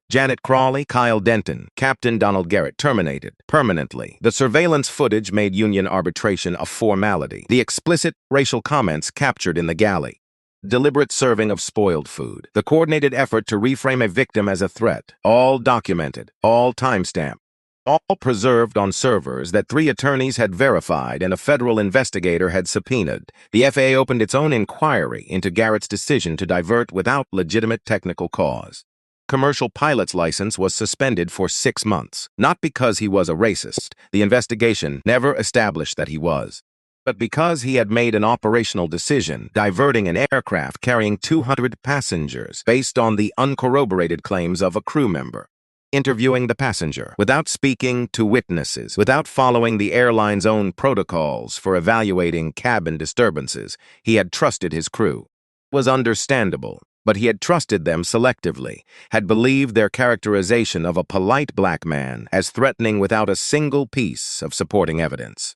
Janet Crawley, Kyle Denton, Captain Donald Garrett terminated permanently. The surveillance footage made union arbitration a formality. The explicit racial comments captured in the galley. Deliberate serving of spoiled food. The coordinated effort to reframe a victim as a threat. All documented. All timestamped. All preserved on servers that 3 attorneys had verified and a federal investigator had subpoenaed. The FAA opened its own inquiry into Garrett's decision to divert without legitimate technical cause. Commercial pilot's license was suspended for 6 months. Not because he was a racist. The investigation never established that he was, but because he had made an operational decision diverting an aircraft carrying 200 passengers based on the uncorroborated claims of a crew member. Interviewing the passenger without speaking to witnesses, without following the airline's own protocols for evaluating cabin disturbances, he had trusted his crew. It was understandable, but he had trusted them selectively, had believed their characterization of a polite black man as threatening without a single piece of supporting evidence.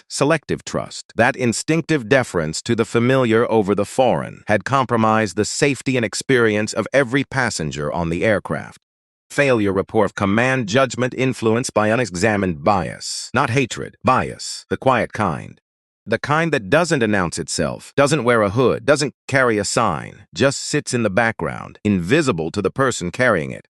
Selective trust, that instinctive deference to the familiar over the foreign, had compromised the safety and experience of every passenger on the aircraft. Failure report of command judgment influenced by unexamined bias, not hatred, bias, the quiet kind. The kind that doesn't announce itself, doesn't wear a hood, doesn't carry a sign, just sits in the background, invisible to the person carrying it,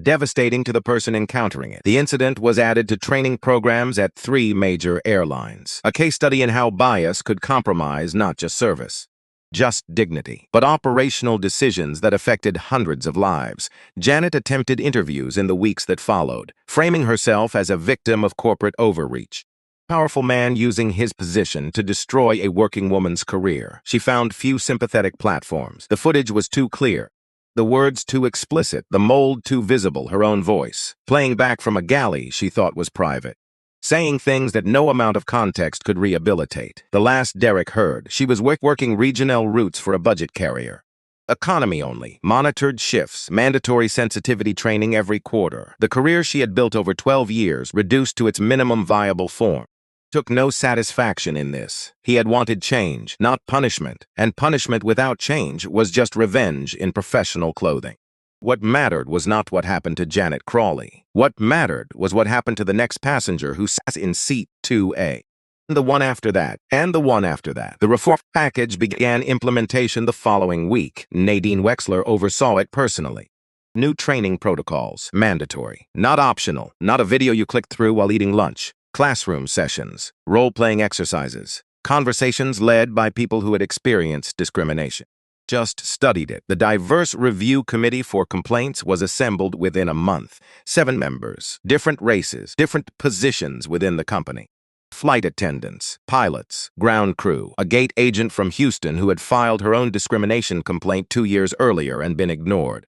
devastating to the person encountering it. The incident was added to training programs at 3 major airlines, a case study in how bias could compromise not just service, just dignity, but operational decisions that affected hundreds of lives. Janet attempted interviews in the weeks that followed, framing herself as a victim of corporate overreach. Powerful man using his position to destroy a working woman's career. She found few sympathetic platforms. The footage was too clear. The words too explicit, the mold too visible, her own voice, playing back from a galley she thought was private, saying things that no amount of context could rehabilitate. The last Derek heard, she was working regional routes for a budget carrier. Economy only, monitored shifts, mandatory sensitivity training every quarter. The career she had built over 12 years, reduced to its minimum viable form. Took no satisfaction in this. He had wanted change, not punishment, and punishment without change was just revenge in professional clothing. What mattered was not what happened to Janet Crawley. What mattered was what happened to the next passenger who sat in seat 2A. The one after that, and the one after that. The reform package began implementation the following week. Nadine Wexler oversaw it personally. New training protocols, mandatory, not optional, not a video you click through while eating lunch. Classroom sessions, role-playing exercises, conversations led by people who had experienced discrimination. Just studied it. The diverse review committee for complaints was assembled within a month. 7 members, different races, different positions within the company. Flight attendants, pilots, ground crew, a gate agent from Houston who had filed her own discrimination complaint 2 years earlier and been ignored.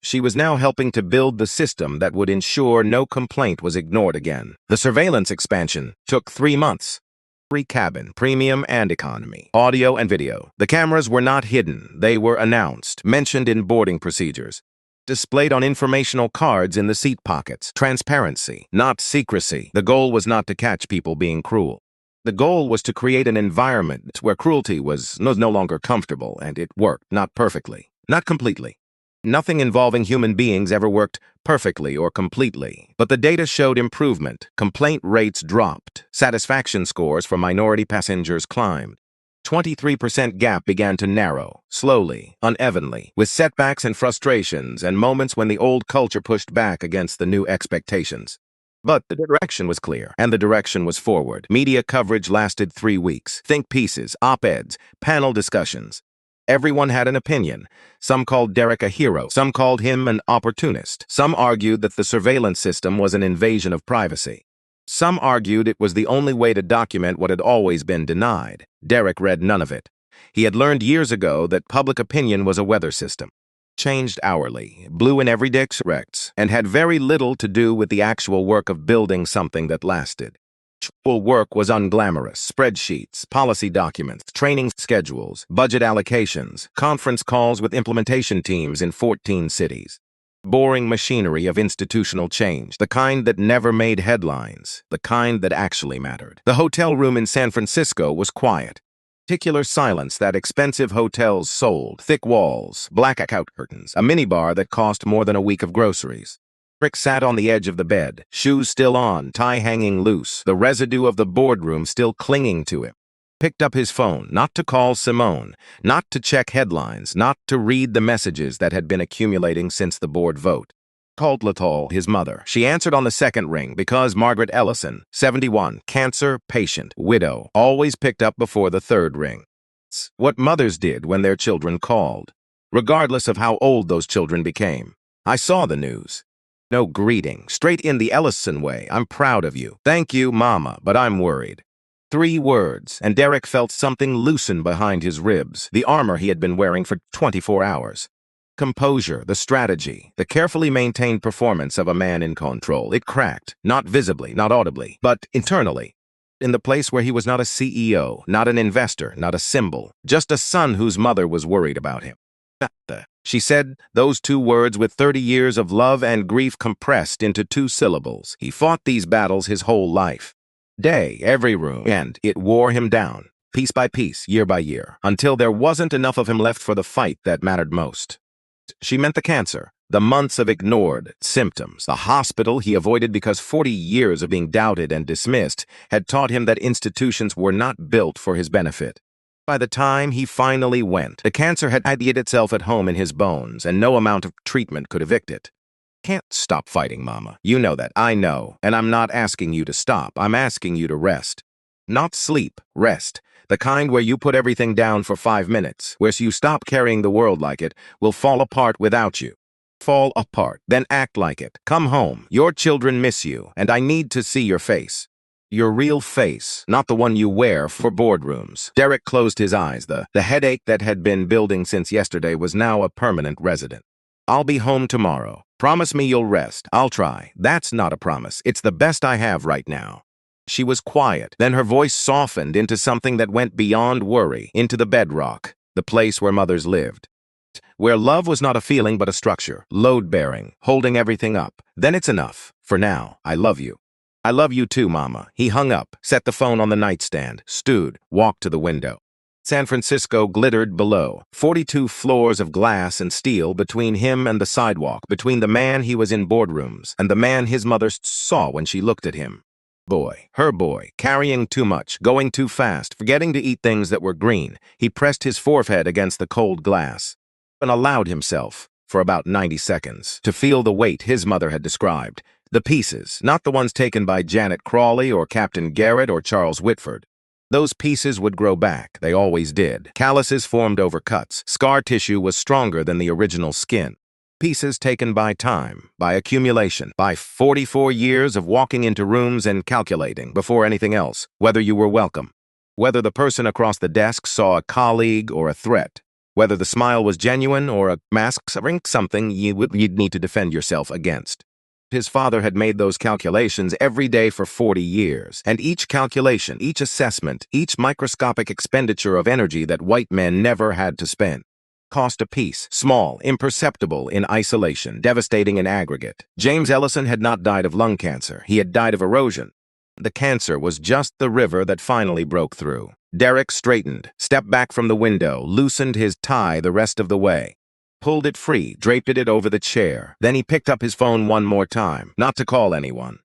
She was now helping to build the system that would ensure no complaint was ignored again. The surveillance expansion took 3 months. Cabin, premium and economy, audio and video. The cameras were not hidden. They were announced, mentioned in boarding procedures, displayed on informational cards in the seat pockets. Transparency, not secrecy. The goal was not to catch people being cruel. The goal was to create an environment where cruelty was no longer comfortable, and it worked, not perfectly, not completely. Nothing involving human beings ever worked perfectly or completely, but the data showed improvement. Complaint rates dropped. Satisfaction scores for minority passengers climbed. 23% gap began to narrow, slowly, unevenly, with setbacks and frustrations and moments when the old culture pushed back against the new expectations. But the direction was clear, and the direction was forward. Media coverage lasted 3 weeks. Think pieces, op-eds, panel discussions. Everyone had an opinion. Some called Derek a hero. Some called him an opportunist. Some argued that the surveillance system was an invasion of privacy. Some argued it was the only way to document what had always been denied. Derek read none of it. He had learned years ago that public opinion was a weather system. Changed hourly, blew in every direction, and had very little to do with the actual work of building something that lasted. Actual work was unglamorous: spreadsheets, policy documents, training schedules, budget allocations, conference calls with implementation teams in 14 cities. Boring machinery of institutional change, the kind that never made headlines, the kind that actually mattered. The hotel room in San Francisco was quiet. Particular silence that expensive hotels sold: thick walls, blackout curtains, a minibar that cost more than a week of groceries. Rick sat on the edge of the bed, shoes still on, tie hanging loose, the residue of the boardroom still clinging to him. Picked up his phone, not to call Simone, not to check headlines, not to read the messages that had been accumulating since the board vote. Called Latal, his mother. She answered on the second ring because Margaret Ellison, 71, cancer patient, widow, always picked up before the third ring. It's what mothers did when their children called, regardless of how old those children became. I saw the news. No greeting, straight in the Ellison way. I'm proud of you. Thank you, Mama, but I'm worried. 3 words, and Derek felt something loosen behind his ribs, the armor he had been wearing for 24 hours. Composure, the strategy, the carefully maintained performance of a man in control. It cracked, not visibly, not audibly, but internally. In the place where he was not a CEO, not an investor, not a symbol, just a son whose mother was worried about him. She said those 2 words with 30 years of love and grief compressed into 2 syllables. He fought these battles his whole life. Day, every room, and it wore him down, piece by piece, year by year, until there wasn't enough of him left for the fight that mattered most. She meant the cancer, the months of ignored symptoms, the hospital he avoided because 40 years of being doubted and dismissed had taught him that institutions were not built for his benefit. By the time he finally went, the cancer had hid itself at home in his bones, and no amount of treatment could evict it. Can't stop fighting, Mama. You know that. I know. And I'm not asking you to stop. I'm asking you to rest. Not sleep. Rest. The kind where you put everything down for 5 minutes, where you stop carrying the world like it, will fall apart without you. Fall apart. Then act like it. Come home. Your children miss you, and I need to see your face. Your real face, not the one you wear for boardrooms. Derek closed his eyes. The headache that had been building since yesterday was now a permanent resident. I'll be home tomorrow. Promise me you'll rest. I'll try. That's not a promise. It's the best I have right now. She was quiet. Then her voice softened into something that went beyond worry, into the bedrock, the place where mothers lived. Where love was not a feeling but a structure, load-bearing, holding everything up. Then it's enough. For now, I love you. I love you too, Mama. He hung up, set the phone on the nightstand, stood, walked to the window. San Francisco glittered below, 42 floors of glass and steel between him and the sidewalk, between the man he was in boardrooms and the man his mother saw when she looked at him. Boy, her boy, carrying too much, going too fast, forgetting to eat things that were green. He pressed his forehead against the cold glass and allowed himself, for about 90 seconds, to feel the weight his mother had described. The pieces, not the ones taken by Janet Crawley or Captain Garrett or Charles Whitford. Those pieces would grow back. They always did. Calluses formed over cuts. Scar tissue was stronger than the original skin. Pieces taken by time, by accumulation, by 44 years of walking into rooms and calculating, before anything else, whether you were welcome. Whether the person across the desk saw a colleague or a threat. Whether the smile was genuine or a mask, something you'd need to defend yourself against. His father had made those calculations every day for 40 years, and each calculation, each assessment, each microscopic expenditure of energy that white men never had to spend cost a piece, small, imperceptible in isolation, devastating in aggregate. James Ellison had not died of lung cancer. He had died of erosion. The cancer was just the river that finally broke through. Derek straightened, stepped back from the window, loosened his tie the rest of the way, pulled it free, draped it over the chair. Then he picked up his phone one more time, not to call anyone,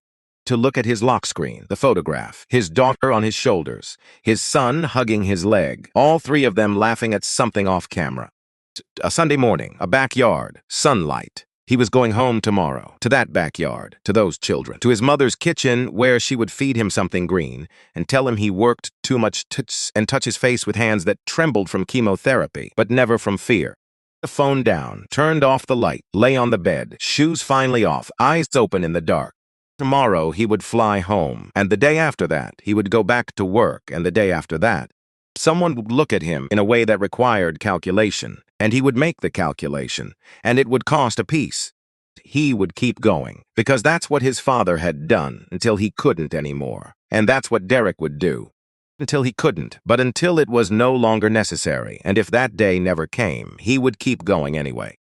to look at his lock screen, the photograph, his daughter on his shoulders, his son hugging his leg, all three of them laughing at something off camera. A Sunday morning, a backyard, sunlight. He was going home tomorrow, to that backyard, to those children, to his mother's kitchen where she would feed him something green and tell him he worked too much and touch his face with hands that trembled from chemotherapy, but never from fear. The phone down, turned off the light, lay on the bed, shoes finally off, eyes open in the dark. Tomorrow he would fly home, and the day after that he would go back to work, and the day after that someone would look at him in a way that required calculation, and he would make the calculation, and it would cost a piece. He would keep going, because that's what his father had done until he couldn't anymore, and that's what Derek would do. Until he couldn't, but until it was no longer necessary, and if that day never came, he would keep going anyway.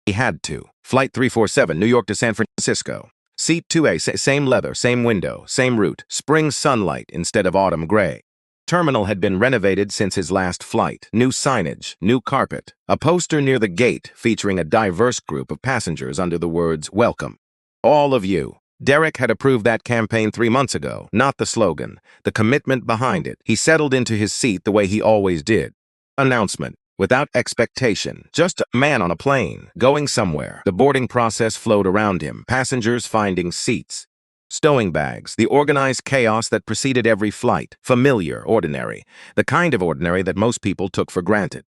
He had to. Flight 347, New York to San Francisco. Seat 2A, same leather, same window, same route, spring sunlight instead of autumn gray. Terminal had been renovated since his last flight. New signage, new carpet, a poster near the gate featuring a diverse group of passengers under the words, "Welcome. All of you." Derek had approved that campaign 3 months ago, not the slogan, the commitment behind it. He settled into his seat the way he always did. Announcement, without expectation, just a man on a plane, going somewhere. The boarding process flowed around him, passengers finding seats. Stowing bags, the organized chaos that preceded every flight, familiar, ordinary, the kind of ordinary that most people took for granted.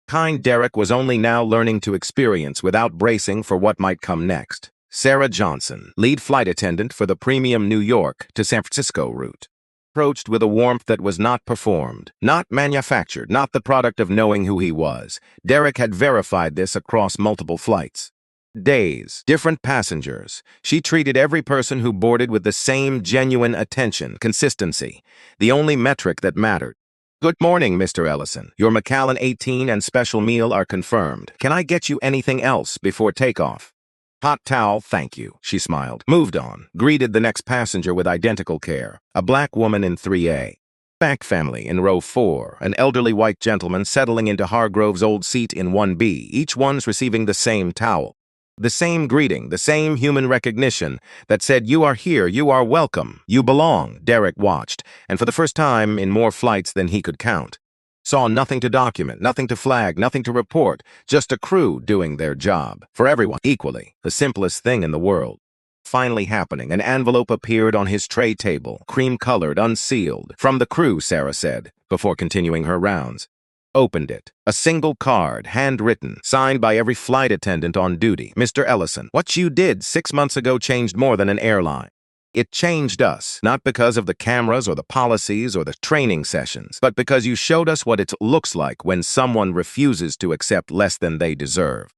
Kind Derek was only now learning to experience without bracing for what might come next. Sarah Johnson, lead flight attendant for the premium New York to San Francisco route, approached with a warmth that was not performed, not manufactured, not the product of knowing who he was. Derek had verified this across multiple flights. Days, different passengers. She treated every person who boarded with the same genuine attention, consistency, the only metric that mattered. "Good morning, Mr. Ellison. Your Macallan 18 and special meal are confirmed. Can I get you anything else before takeoff?" "Hot towel, thank you," she smiled. Moved on, greeted the next passenger with identical care, a black woman in 3A. Back family in row 4, an elderly white gentleman settling into Hargrove's old seat in 1B, each one's receiving the same towel. The same greeting, the same human recognition that said, "You are here, you are welcome, you belong." Derek watched, and for the first time in more flights than he could count, saw nothing to document, nothing to flag, nothing to report, just a crew doing their job. For everyone, equally, the simplest thing in the world. Finally happening, an envelope appeared on his tray table, cream-colored, unsealed. "From the crew," Sarah said, before continuing her rounds. Opened it. A single card, handwritten, signed by every flight attendant on duty. "Mr. Ellison, what you did 6 months ago changed more than an airline. It changed us, not because of the cameras or the policies or the training sessions, but because you showed us what it looks like when someone refuses to accept less than they deserve.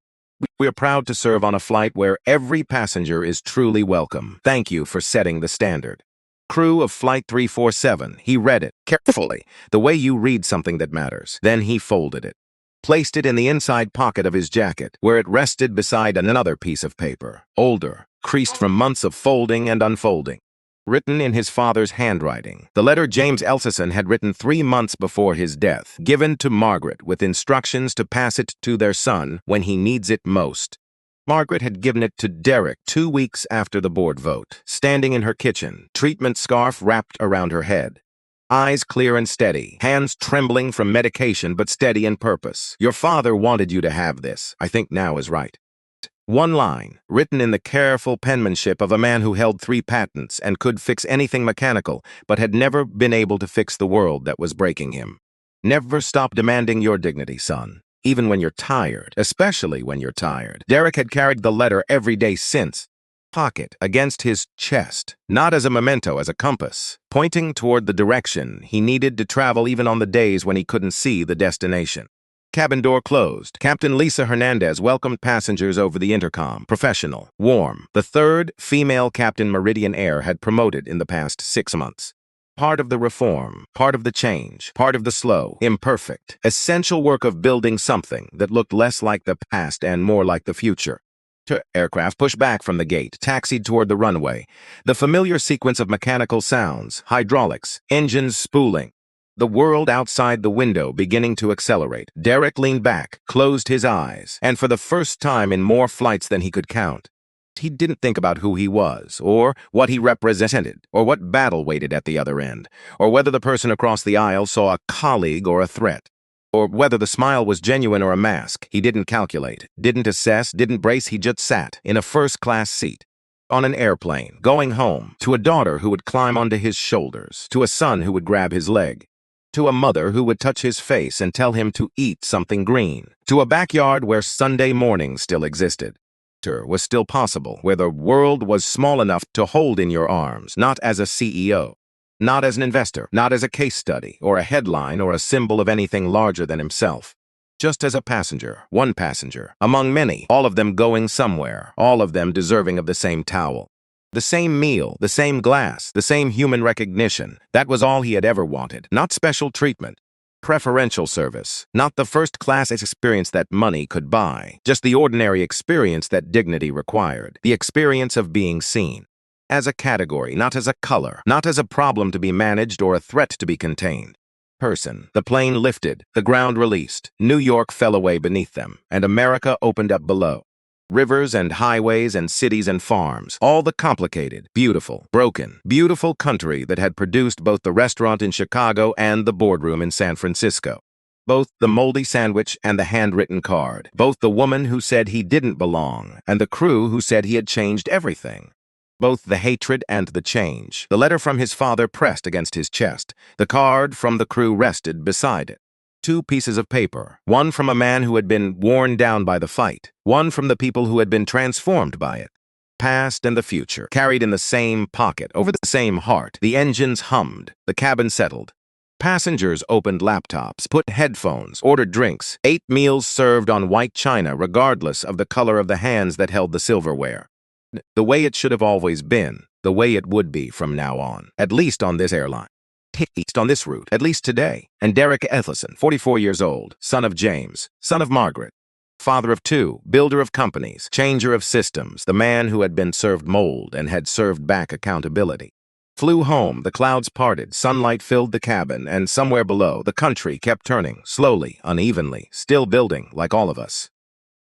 We're proud to serve on a flight where every passenger is truly welcome. Thank you for setting the standard." Crew of Flight 347, he read it carefully, the way you read something that matters. Then he folded it, placed it in the inside pocket of his jacket, where it rested beside another piece of paper, older, creased from months of folding and unfolding. Written in his father's handwriting, the letter James Ellison had written 3 months before his death, given to Margaret with instructions to pass it to their son when he needs it most. Margaret had given it to Derek 2 weeks after the board vote, standing in her kitchen, treatment scarf wrapped around her head. Eyes clear and steady, hands trembling from medication but steady in purpose. "Your father wanted you to have this. I think now is right." One line, written in the careful penmanship of a man who held 3 patents and could fix anything mechanical, but had never been able to fix the world that was breaking him. "Never stop demanding your dignity, son. Even when you're tired, especially when you're tired." Derek had carried the letter every day since. Pocket against his chest, not as a memento, as a compass, pointing toward the direction he needed to travel even on the days when he couldn't see the destination. Cabin door closed. Captain Lisa Hernandez welcomed passengers over the intercom. Professional, warm. The third female Captain Meridian Air had promoted in the past 6 months. Part of the reform, part of the change, part of the slow, imperfect, essential work of building something that looked less like the past and more like the future. Aircraft pushed back from the gate, taxied toward the runway. The familiar sequence of mechanical sounds, hydraulics, engines spooling. The world outside the window beginning to accelerate. Derek leaned back, closed his eyes, and for the first time in more flights than he could count, he didn't think about who he was, or what he represented, or what battle waited at the other end, or whether the person across the aisle saw a colleague or a threat, or whether the smile was genuine or a mask. He didn't calculate, didn't assess, didn't brace. He just sat in a first-class seat, on an airplane, going home, to a daughter who would climb onto his shoulders, to a son who would grab his leg, to a mother who would touch his face and tell him to eat something green, to a backyard where Sunday mornings still existed. Was still possible, where the world was small enough to hold in your arms, not as a CEO, not as an investor, not as a case study, or a headline, or a symbol of anything larger than himself. Just as a passenger, one passenger, among many, all of them going somewhere, all of them deserving of the same towel. The same meal, the same glass, the same human recognition. That was all he had ever wanted, not special treatment. Preferential service, not the first-class experience that money could buy, just the ordinary experience that dignity required, the experience of being seen. As a category, not as a color, not as a problem to be managed or a threat to be contained. Person. The plane lifted, the ground released, New York fell away beneath them, and America opened up below. Rivers and highways and cities and farms, all the complicated, beautiful, broken, beautiful country that had produced both the restaurant in Chicago and the boardroom in San Francisco. Both the moldy sandwich and the handwritten card. Both the woman who said he didn't belong and the crew who said he had changed everything. Both the hatred and the change. The letter from his father pressed against his chest. The card from the crew rested beside it. 2 pieces of paper, one from a man who had been worn down by the fight, one from the people who had been transformed by it. Past and the future, carried in the same pocket, over the same heart. The engines hummed, the cabin settled. Passengers opened laptops, put headphones, ordered drinks, ate meals served on white china regardless of the color of the hands that held the silverware. The way it should have always been, the way it would be from now on, at least on this airline. On this route, at least today. And Derek Ethleson, 44 years old, son of James, son of Margaret, father of 2, builder of companies, changer of systems, the man who had been served mold and had served back accountability. Flew home, the clouds parted, sunlight filled the cabin, and somewhere below, the country kept turning, slowly, unevenly, still building, like all of us.